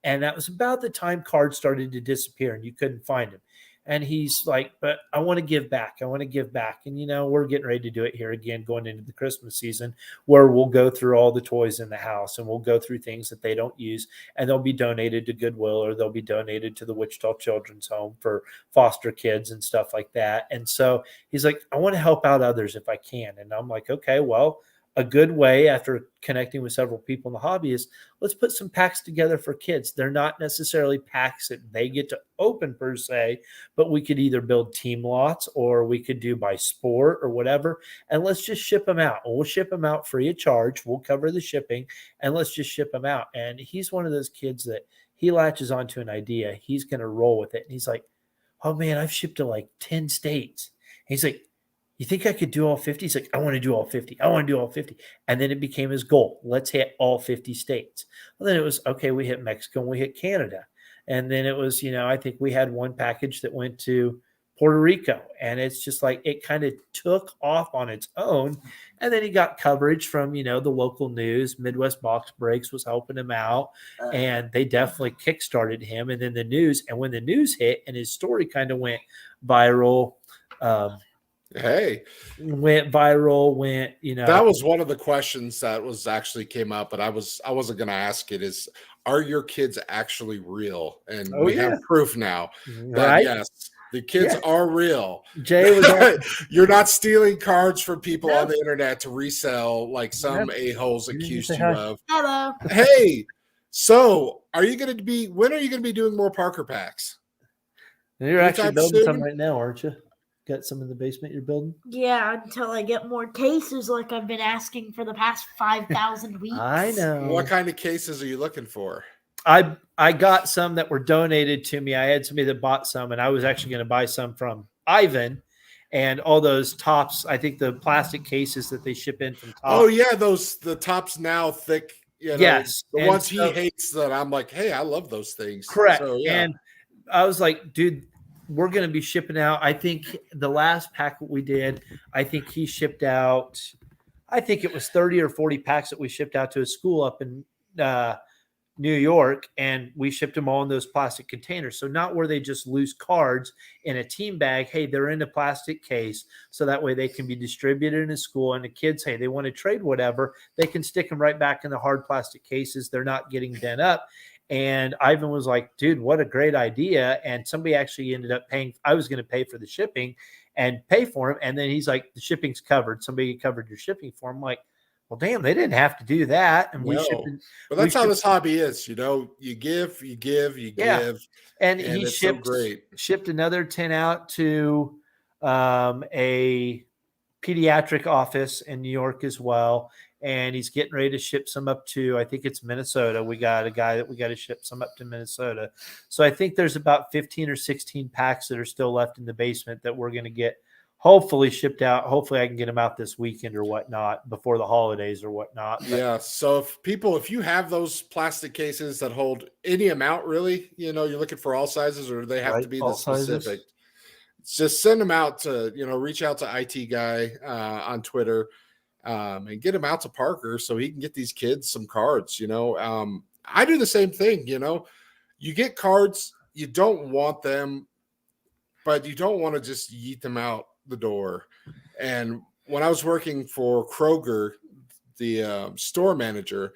and that was about the time cards started to disappear and you couldn't find them. And he's like, but I want to give back. I want to give back. And, we're getting ready to do it here again, going into the Christmas season, where we'll go through all the toys in the house and we'll go through things that they don't use, and they'll be donated to Goodwill or they'll be donated to the Wichita Children's Home for foster kids and stuff like that. And so he's like, I want to help out others if I can. And I'm like, okay, well, a good way after connecting with several people in the hobby is let's put some packs together for kids. They're not necessarily packs that they get to open per se, but we could either build team lots or we could do by sport or whatever. And let's just ship them out. We'll ship them out free of charge. We'll cover the shipping and let's just ship them out. And he's one of those kids that he latches onto an idea. He's going to roll with it. And he's like, oh man, I've shipped to like 10 states. And he's like, you think I could do all 50? He's like, I want to do all 50. I want to do all 50. And then it became his goal. Let's hit all 50 states. Well, then it was, okay, we hit Mexico and we hit Canada. And then it was, I think we had one package that went to Puerto Rico. And it's just like, it kind of took off on its own. And then he got coverage from, the local news. Midwest Box Breaks was helping him out. And they definitely kickstarted him. And then the news. And when the news hit and his story kind of went viral, went, that was one of the questions that was actually came up, but I wasn't going to ask it are your kids actually real? And we have proof now that right? yes, The kids are real. Jay was on. You're not stealing cards from people No. on the internet to resell like some No. a-holes You didn't accused say you hi. of. Hello. Hey, so when are you going to be doing more Parker packs? You're actually Anytime building some soon? right now, aren't you? Got some in the basement you're building? Yeah, until I get more cases like I've been asking for the past 5,000 weeks. I know. What kind of cases are you looking for? I got some that were donated to me. I had somebody that bought some, and I was actually going to buy some from Ivan. And all those tops, I think the plastic cases that they ship in from Tops. Oh yeah, the Tops Now thick, Yes. the And ones he so- hates that I'm like, hey, I love those things. Correct. So, yeah. And I was like, dude, we're going to be shipping out. I think the last pack that we did, I think he shipped out, I think it was 30 or 40 packs that we shipped out to a school up in New York, and we shipped them all in those plastic containers. So not where they just loose cards in a team bag. Hey, they're in a plastic case, so that way they can be distributed in a school. And the kids, hey, they want to trade whatever, they can stick them right back in the hard plastic cases. They're not getting bent up. And Ivan was like, dude, what a great idea. And somebody actually ended up paying. I was going to pay for the shipping and pay for him. And then he's like, the shipping's covered. Somebody covered your shipping for him. I'm like, well, damn, they didn't have to do that. And we shipped. But that's how this hobby is. You give, you give. And he it's so shipped another 10 out to a pediatric office in New York as well. And he's getting ready to ship some up to, I think it's Minnesota. We got a guy that we got to ship some up to Minnesota. So I think there's about 15 or 16 packs that are still left in the basement that we're going to get hopefully shipped out. Hopefully I can get them out this weekend or whatnot before the holidays or whatnot. But yeah. So if you have those plastic cases that hold any amount, really, you're looking for all sizes, or they have to be the specific. Sizes. Just send them out to, reach out to IT guy on Twitter and get him out to Parker so he can get these kids some cards. I do the same thing. You get cards, you don't want them, but you don't want to just yeet them out the door. And when I was working for Kroger, the store manager,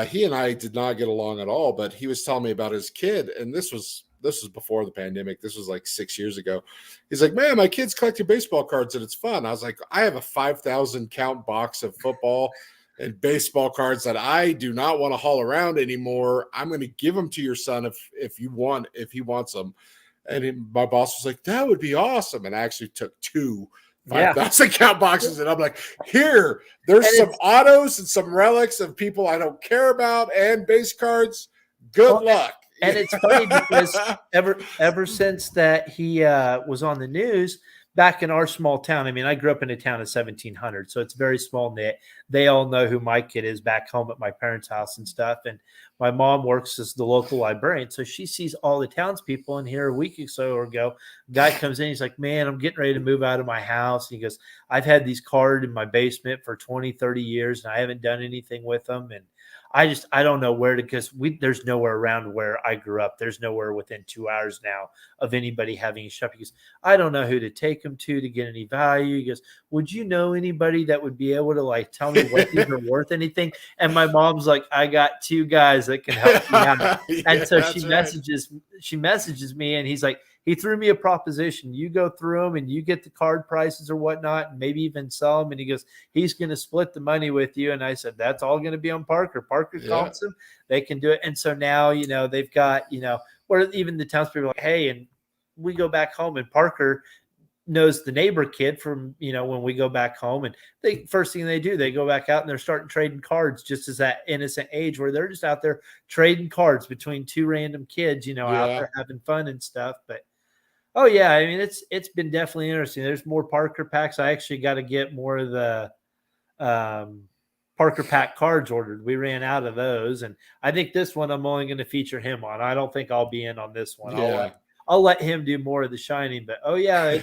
he and I did not get along at all, but he was telling me about his kid. And this was before the pandemic. This was like 6 years ago. He's like, man, my kid's collecting baseball cards and it's fun. I was like, I have a 5,000 count box of football and baseball cards that I do not want to haul around anymore. I'm going to give them to your son if he wants them. And my boss was like, that would be awesome. And I actually took 2 5,000 count boxes. And I'm like, there's some autos and some relics of people I don't care about and base cards. Good luck. And it's funny because ever since that he was on the news back in our small town. I mean, I grew up in a town of 1,700, so it's very small knit. They all know who my kid is back home at my parents' house and stuff. And my mom works as the local librarian, so she sees all the townspeople. And here a week or so ago, a guy comes in. He's like, man, I'm getting ready to move out of my house. And he goes, I've had these cards in my basement for 20, 30 years, and I haven't done anything with them. And I don't know where to, because there's nowhere around where I grew up. There's nowhere within 2 hours now of anybody having a shop. Because I don't know who to take them to get any value. He goes, would you know anybody that would be able to like tell me what these are worth anything? And my mom's like, I got 2 guys that can help me out. And so she messages me, and he's like, he threw me a proposition. You go through them and you get the card prices or whatnot, and maybe even sell them. And he goes, he's going to split the money with you. And I said, that's all going to be on Parker. Parker calls them. They can do it. And so now, they've got, where even the townspeople are like, hey, and we go back home, and Parker knows the neighbor kid from, when we go back home, and first thing they do, they go back out and they're starting trading cards just as that innocent age where they're just out there trading cards between 2 random kids, out there having fun and stuff. But oh yeah, I mean, it's been definitely interesting. There's more Parker packs. I actually got to get more of the Parker pack cards ordered. We ran out of those, and I think this one I'm only going to feature him on. I don't think I'll be in on this one. Yeah. I'll let him do more of the shining. But oh yeah,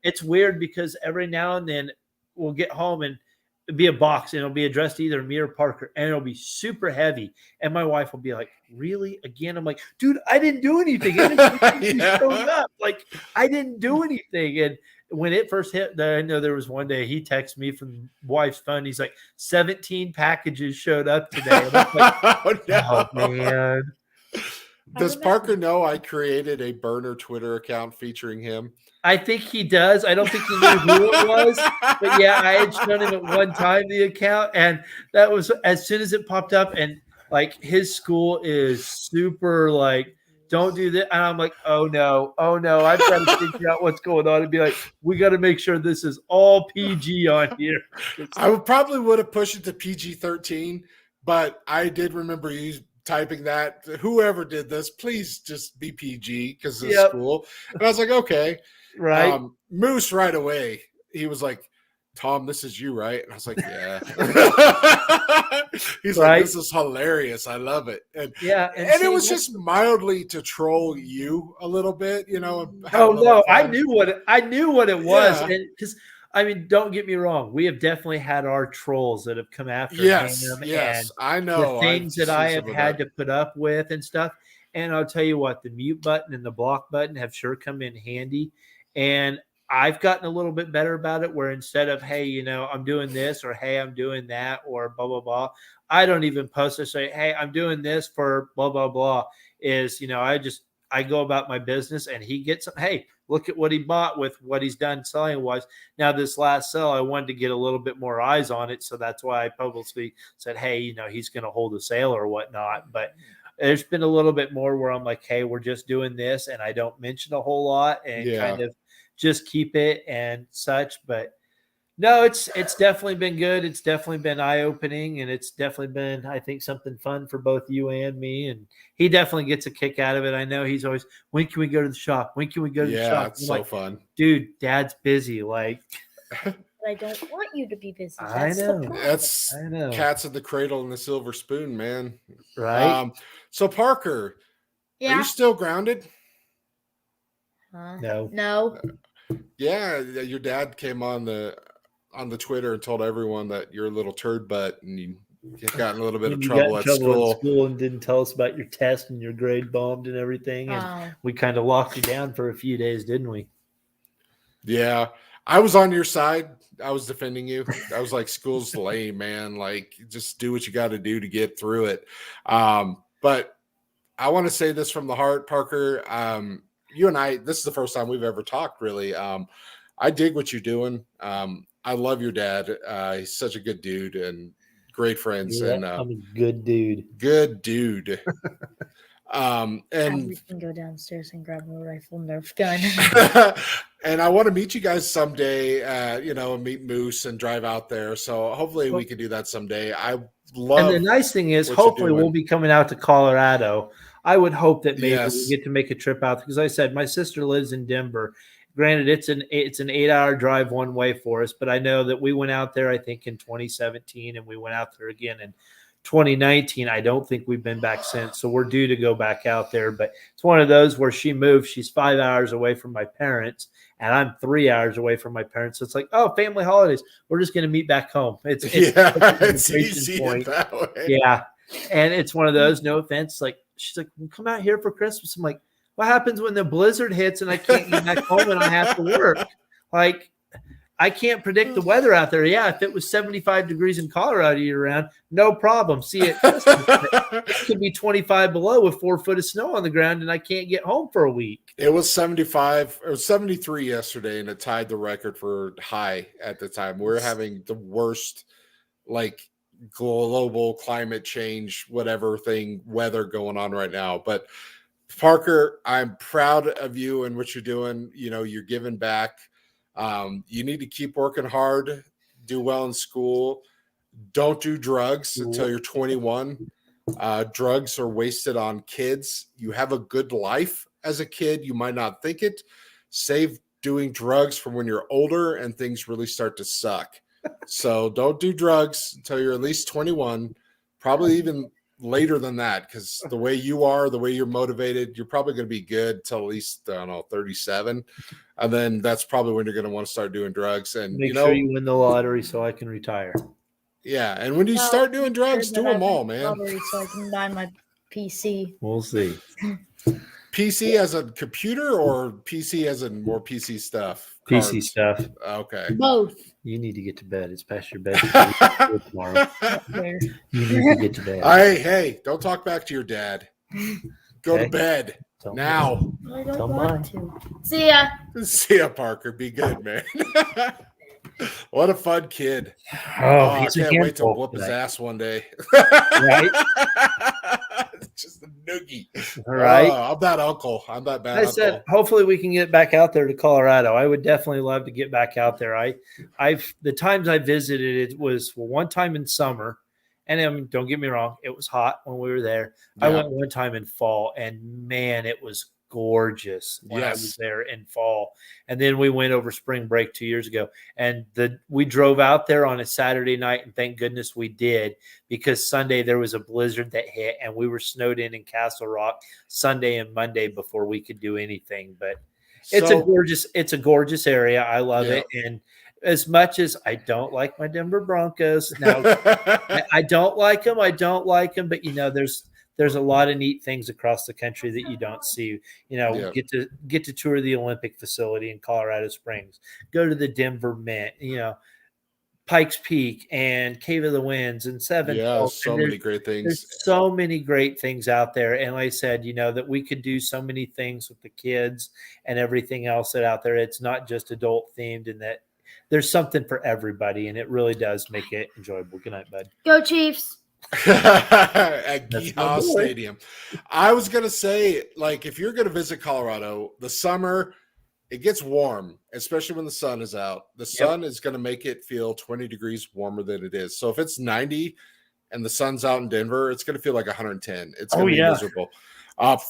it's weird because every now and then we'll get home and it'll be a box, and it'll be addressed to either me or Parker, and it'll be super heavy. And my wife will be like, really? Again? I'm like, dude, I didn't do anything. I didn't showed up. Like, I didn't do anything. And when it first hit, I know there was one day he texted me from wife's phone. He's like, 17 packages showed up today. And I'm like, oh man. Does Parker know I created a burner Twitter account featuring him? I think he does. I don't think he knew who it was, but yeah, I had shown him at one time the account, and that was as soon as it popped up. And like his school is super like, don't do that. And I'm like, oh no, I've got to figure out what's going on and be like, we got to make sure this is all PG on here. I probably would have pushed it to PG-13, but I did remember you typing that. Whoever did this, please just be PG because it's school. And I was like, okay. Right. Moose right away. He was like, Tom, this is you, right? And I was like, yeah. He's like, this is hilarious. I love it. And it was just mildly to troll you a little bit, you know. Oh no, I knew what it was. And because I mean, don't get me wrong, we have definitely had our trolls that have come after him. Yes, and I know the things that I have had to put up with and stuff. And I'll tell you what, the mute button and the block button have sure come in handy. And I've gotten a little bit better about it where instead of, hey, you know, I'm doing this or, hey, I'm doing that or blah, blah, blah. I don't even post or say, hey, I'm doing this for blah, blah, blah. Is, you know, I go about my business and he gets, hey, look at what he bought with what he's done selling wise. Now, this last sale, I wanted to get a little bit more eyes on it. So that's why I publicly said, hey, you know, he's going to hold a sale or whatnot. But there's been a little bit more where I'm like, hey, we're just doing this. And I don't mention a whole lot and kind of just keep it and such. But no, it's definitely been good. It's definitely been eye-opening, and it's definitely been, I think, something fun for both you and me. And he definitely gets a kick out of it. I know he's always, when can we go to the shop? When can we go to the shop? Yeah, it's so fun. Dude, Dad's busy. Like, I don't want you to be busy. I know. That's cats in the cradle and the silver spoon, man. Right? So, Parker, are you still grounded? No. Yeah, your dad came on the Twitter and told everyone that you're a little turd butt and you got in a little bit of trouble at school and didn't tell us about your test and your grade bombed and everything. And we kind of locked you down for a few days, didn't we? Yeah, I was on your side. I was defending you. I was like, school's lame, man. Like, just do what you got to do to get through it. But I want to say this from the heart, Parker. You and I, this is the first time we've ever talked, really. I dig what you're doing. I love your dad. He's such a good dude and great friends. Yeah, and I'm a good dude. Good dude. And we can go downstairs and grab a rifle Nerf gun. And I want to meet you guys someday, you know, meet Moose and drive out there. So hopefully we can do that someday. I love. And the nice thing is, hopefully we'll be coming out to Colorado. I would hope that maybe we get to make a trip out because I said my sister lives in Denver. Granted, it's an 8-hour drive one way for us, but I know that we went out there, I think, in 2017, and we went out there again in 2019. I don't think we've been back since, so we're due to go back out there. But it's one of those where she moved. She's 5 hours away from my parents, and I'm 3 hours away from my parents. So it's like, oh, family holidays. We're just going to meet back home. It's easy that way. Yeah, and it's one of those. No offense, like. She's like, we'll come out here for Christmas. I'm like, what happens when the blizzard hits and I can't get back home and I have to work? Like, I can't predict the weather out there. Yeah, if it was 75 degrees in Colorado year round, no problem. See it. It could be 25 below with 4 foot of snow on the ground and I can't get home for a week. It was 75 or 73 yesterday and it tied the record for high at the time. We're having the worst, like, global climate change, whatever thing, weather going on right now. But Parker, I'm proud of you and what you're doing. You know, you're giving back. You need to keep working hard, do well in school. Don't do drugs until you're 21. Drugs are wasted on kids. You have a good life as a kid. You might not think it. Save doing drugs from when you're older and things really start to suck. So don't do drugs until you're at least 21, probably even later than that, because the way you are, the way you're motivated, you're probably going to be good till at least, I don't know, 37. And then that's probably when you're going to want to start doing drugs. And make sure you win the lottery so I can retire. Yeah. And when you start doing drugs, do them all, man. Lottery so I can buy my PC. We'll see. PC as a computer or PC as in more PC stuff? PC stuff. Okay. Both. You need to get to bed. It's past your bedtime tomorrow. You need to get to bed. Hey, don't talk back to your dad. Go to bed Don't now. I don't Don't want mind. to. See ya. See ya, Parker. Be good, man. What a fun kid. Oh, I he's a can't wait to handful whoop his today. ass one day. Right? Just a noogie. All right. I'm that uncle. I'm that bad I said, uncle. hopefully we can get back out there to Colorado. I would definitely love to get back out there. I've the times I visited it was one time in summer, and don't get me wrong, it was hot when we were there. I Yeah. went one time in fall, and man, it was gorgeous when I was Yes. there in fall. And then we went over spring break 2 years ago, and we drove out there on a Saturday night, and thank goodness we did, because Sunday there was a blizzard that hit, and we were snowed in Castle Rock Sunday and Monday before we could do anything. But it's a gorgeous area. I love Yeah. it. And as much as I don't like my Denver Broncos now, I don't like them. But there's a lot of neat things across the country that you don't see. Yeah. Get to tour the Olympic facility in Colorado Springs. Go to the Denver Mint. Pikes Peak and Cave of the Winds and Seven Yeah, Falls. so And many great things. there's so many great things out there. And like I said, that we could do so many things with the kids and everything else that out there. It's not just adult themed, and that there's something for everybody. And it really does make it enjoyable. Good night, bud. Go Chiefs. At That's my Geehaw boy. Stadium. I was going to say, like, if you're going to visit Colorado, the summer, it gets warm, especially when the sun is out. The sun is going to make it feel 20 degrees warmer than it is. So if it's 90 and the sun's out in Denver, it's going to feel like 110. It's going to be miserable.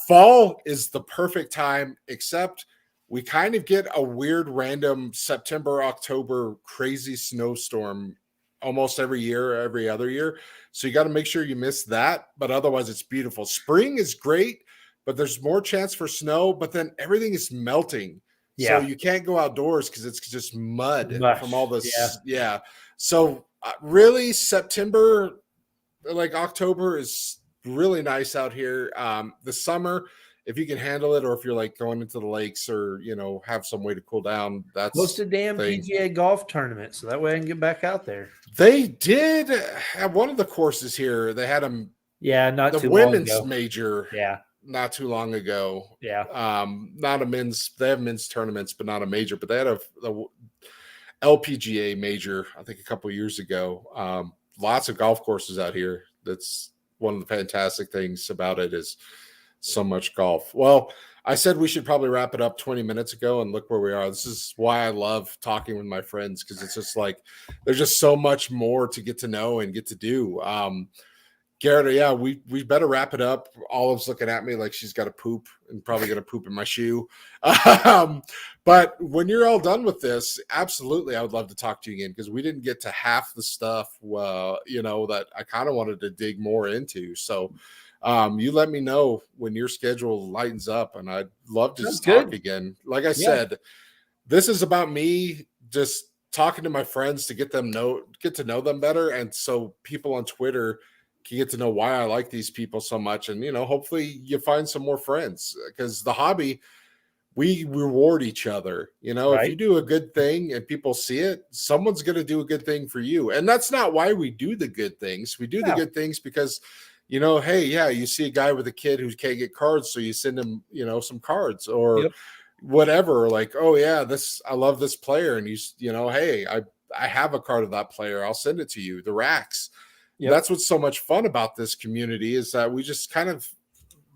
Fall is the perfect time, except we kind of get a weird random September, October crazy snowstorm almost every year, every other year. So you got to make sure you miss that. But otherwise, it's beautiful. Spring is great, but there's more chance for snow. But then everything is melting. So you can't go outdoors because it's just mud from all this. Yeah. So really, September, like October, is really nice out here. The summer, if you can handle it, or if you're like going into the lakes or have some way to cool down, that's host a damn PGA golf tournament, so that way I can get back out there. They did at one of the courses here. They had them. Yeah, not the too long women's ago. major. Yeah. Not too long ago. Yeah. Not a men's. They have men's tournaments, but not a major. But they had a LPGA major, I think, a couple of years ago. Lots of golf courses out here. That's one of the fantastic things about it is so much golf. Well, I said we should probably wrap it up 20 minutes ago, and look where we are. This is why I love talking with my friends, because it's just like there's just so much more to get to know and get to do. Garrett, yeah, we better wrap it up. Olive's looking at me like she's got to poop and probably going to poop in my shoe. But when you're all done with this, absolutely, I would love to talk to you again, because we didn't get to half the stuff, that I kind of wanted to dig more into. So you let me know when your schedule lightens up, and I'd love to just talk again. Like I said, this is about me just talking to my friends to get to know them better, and so people on Twitter can get to know why I like these people so much. And, hopefully you find some more friends, because the hobby, we reward each other. If you do a good thing and people see it, someone's going to do a good thing for you. And that's not why we do the good things. We do the good things because, hey, yeah, you see a guy with a kid who can't get cards, so you send him, some cards or whatever. Like, oh yeah, I love this player. And hey, I have a card of that player. I'll send it to you. The racks. That's what's so much fun about this community, is that we just kind of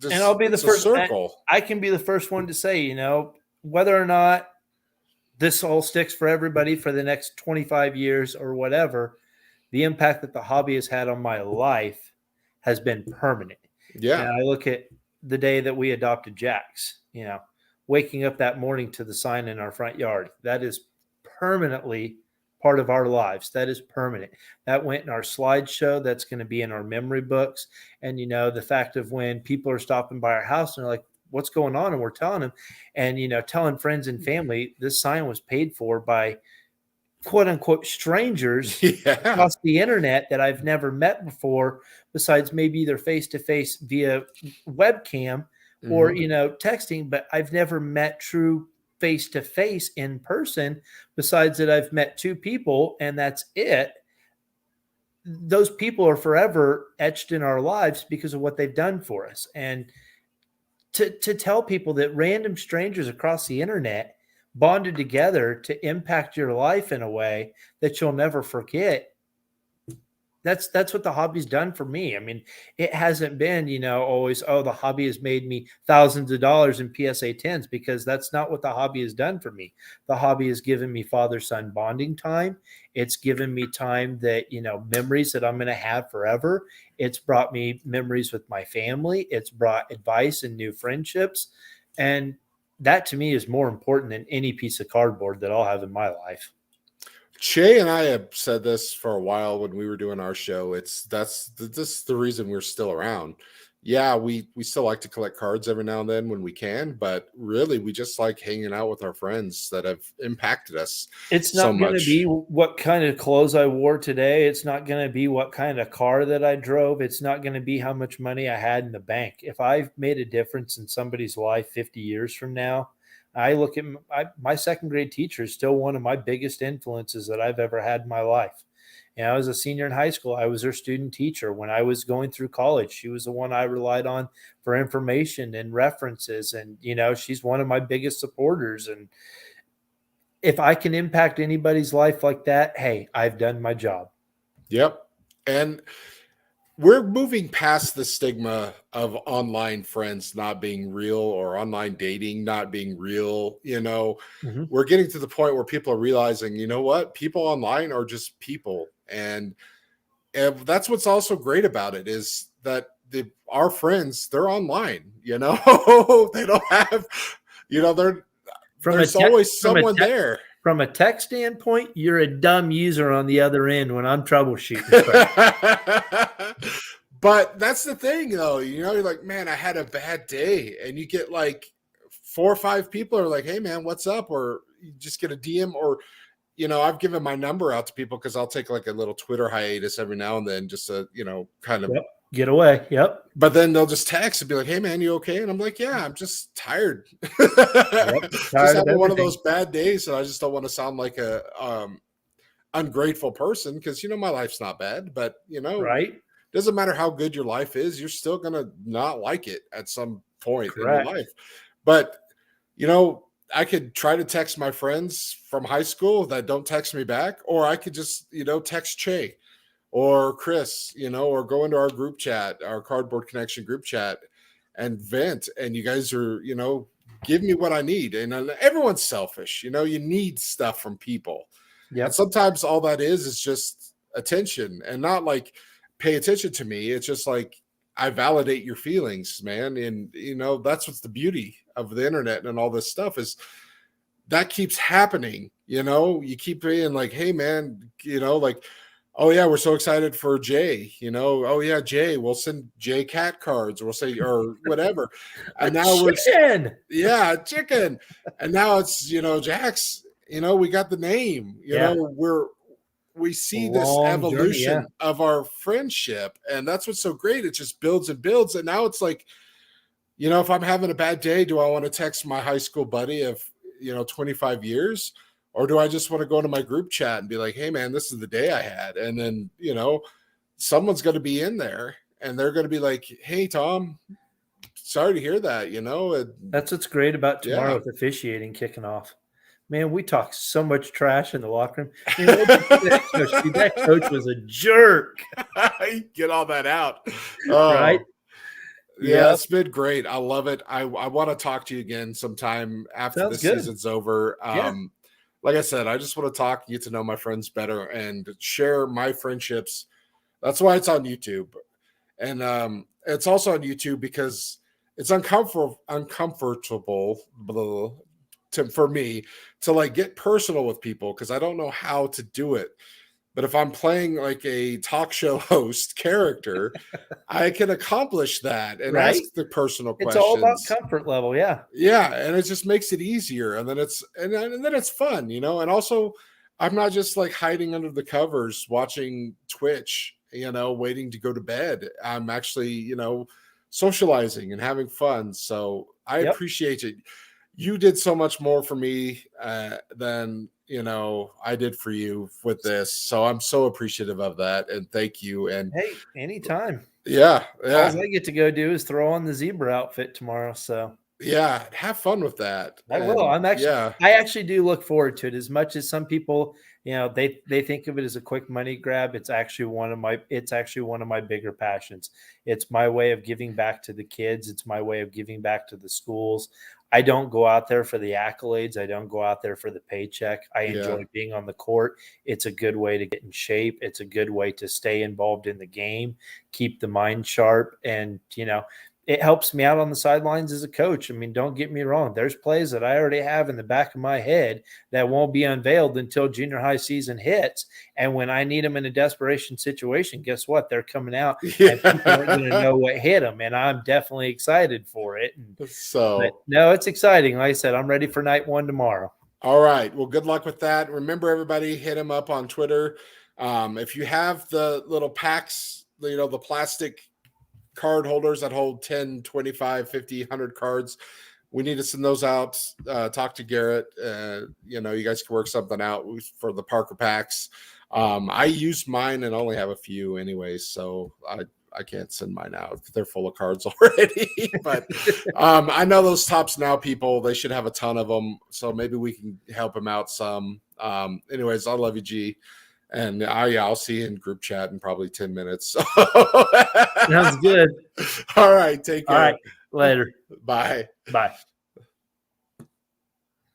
and I'll be the first circle. I can be the first one to say, whether or not this all sticks for everybody for the next 25 years or whatever, the impact that the hobby has had on my life has been permanent. Yeah. And I look at the day that we adopted Jax, waking up that morning to the sign in our front yard, that is permanently part of our lives. That is permanent. That went in our slideshow. That's going to be in our memory books. And, the fact of when people are stopping by our house and they're like, what's going on? And we're telling them, and, telling friends and family, this sign was paid for by quote unquote strangers across the internet that I've never met before, besides maybe either face-to-face via webcam or, texting, but I've never met true face-to-face in person, besides that I've met two people and that's it. Those people are forever etched in our lives because of what they've done for us. And to tell people that random strangers across the internet bonded together to impact your life in a way that you'll never forget. That's what the hobby's done for me. I mean, it hasn't been, always, oh, the hobby has made me thousands of dollars in PSA 10s, because that's not what the hobby has done for me. The hobby has given me father-son bonding time. It's given me time that, memories that I'm going to have forever. It's brought me memories with my family. It's brought advice and new friendships. And that to me is more important than any piece of cardboard that I'll have in my life. Che and I have said this for a while when we were doing our show. This is the reason we're still around. Yeah, we still like to collect cards every now and then when we can, but really we just like hanging out with our friends that have impacted us. It's so not going to much. be what kind of clothes I wore today. It's not going to be what kind of car that I drove. It's not going to be how much money I had in the bank. If I've made a difference in somebody's life 50 years from now, I look at my second grade teacher is still one of my biggest influences that I've ever had in my life. And I was a senior in high school. I was her student teacher. When I was going through college, she was the one I relied on for information and references. And, she's one of my biggest supporters. And if I can impact anybody's life like that, hey, I've done my job. Yep. And we're moving past the stigma of online friends not being real or online dating not being real. Mm-hmm. We're getting to the point where people are realizing, you know what? People online are just people. And that's what's also great about it is that our friends, they're online, they don't have, there's always someone there. From a tech standpoint, you're a dumb user on the other end when I'm troubleshooting. But that's the thing, though. You're like, man, I had a bad day. And you get like 4 or 5 people are like, hey, man, what's up? Or you just get a DM or, I've given my number out to people because I'll take like a little Twitter hiatus every now and then just to, kind of get away. Yep. But then they'll just text and be like, hey, man, you okay? And I'm like, yeah, I'm just tired. Just having one of those bad days. And I just don't want to sound like a ungrateful person because, my life's not bad. But, right. Doesn't matter how good your life is. You're still going to not like it at some point Correct. in your life. But, I could try to text my friends from high school that don't text me back, or I could just, text Che or Chris, or go into our group chat, our Cardboard Connection group chat and vent. And you guys are, give me what I need. And everyone's selfish. You need stuff from people. Yep. And sometimes all that is just attention and not like pay attention to me. It's just like, I validate your feelings, man. And, that's what's the beauty of the internet and all this stuff is that keeps happening. You keep being like, hey, man, like, oh, yeah, we're so excited for Jay, oh, yeah, Jay, we'll send Jay cat cards or we'll say, or whatever. And now chicken. Chicken. And now it's, Jax, we got the name, we see this evolution of our friendship. And that's what's so great. It just builds and builds. And now it's like, if I'm having a bad day, do I want to text my high school buddy of, 25 years? Or do I just want to go into my group chat and be like, hey, man, this is the day I had. And then, someone's going to be in there and they're going to be like, hey, Tom, sorry to hear that, That's what's great about tomorrow with officiating kicking off. Man, we talked so much trash in the locker room. That coach was a jerk. Get all that out. Right? Yeah, it's been great. I love it. I want to talk to you again sometime after the season's over. Like I said, I just want to talk, get to know my friends better and share my friendships. That's why it's on YouTube. And it's also on YouTube because it's uncomfortable for me to like get personal with people because I don't know how to do it. But if I'm playing like a talk show host character, I can accomplish that and ask the personal questions. It's all about comfort level, yeah. Yeah, and it just makes it easier, and then it's fun, And also, I'm not just like hiding under the covers watching Twitch, waiting to go to bed. I'm actually, socializing and having fun. So I appreciate it. You did so much more for me than I did for you with this. So I'm so appreciative of that. And thank you. And hey, anytime. Yeah, All yeah, I get to go do is throw on the zebra outfit tomorrow. So yeah. Have fun with that. I will. And yeah, I actually do look forward to it as much as some people, they think of it as a quick money grab. It's actually one of my bigger passions. It's my way of giving back to the kids. It's my way of giving back to the schools. I don't go out there for the accolades. I don't go out there for the paycheck. I yeah, enjoy being on the court. It's a good way to get in shape. It's a good way to stay involved in the game, keep the mind sharp, and it helps me out on the sidelines as a coach. I mean, don't get me wrong. There's plays that I already have in the back of my head that won't be unveiled until junior high season hits. And when I need them in a desperation situation, guess what? They're coming out and people aren't going to yeah. know what hit them. And I'm definitely excited for it. But So, no, it's exciting. Like I said, I'm ready for night one tomorrow. all right. Well, good luck with that. Remember, everybody, hit him up on Twitter. If you have the little packs, the plastic card holders that hold 10, 25, 50, 100 cards, we need to send those out. Talk to Garrett. You guys can work something out for the Parker packs. I use mine and only have a few anyways, so I can't send mine out. They're full of cards already. But I know those Tops Now people, they should have a ton of them, so maybe we can help them out some. Anyways, I love you, G. And I'll see you in group chat in probably 10 minutes. Sounds good. All right. Take care. All right. Later. Bye. Bye.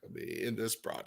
Let me end this broadcast.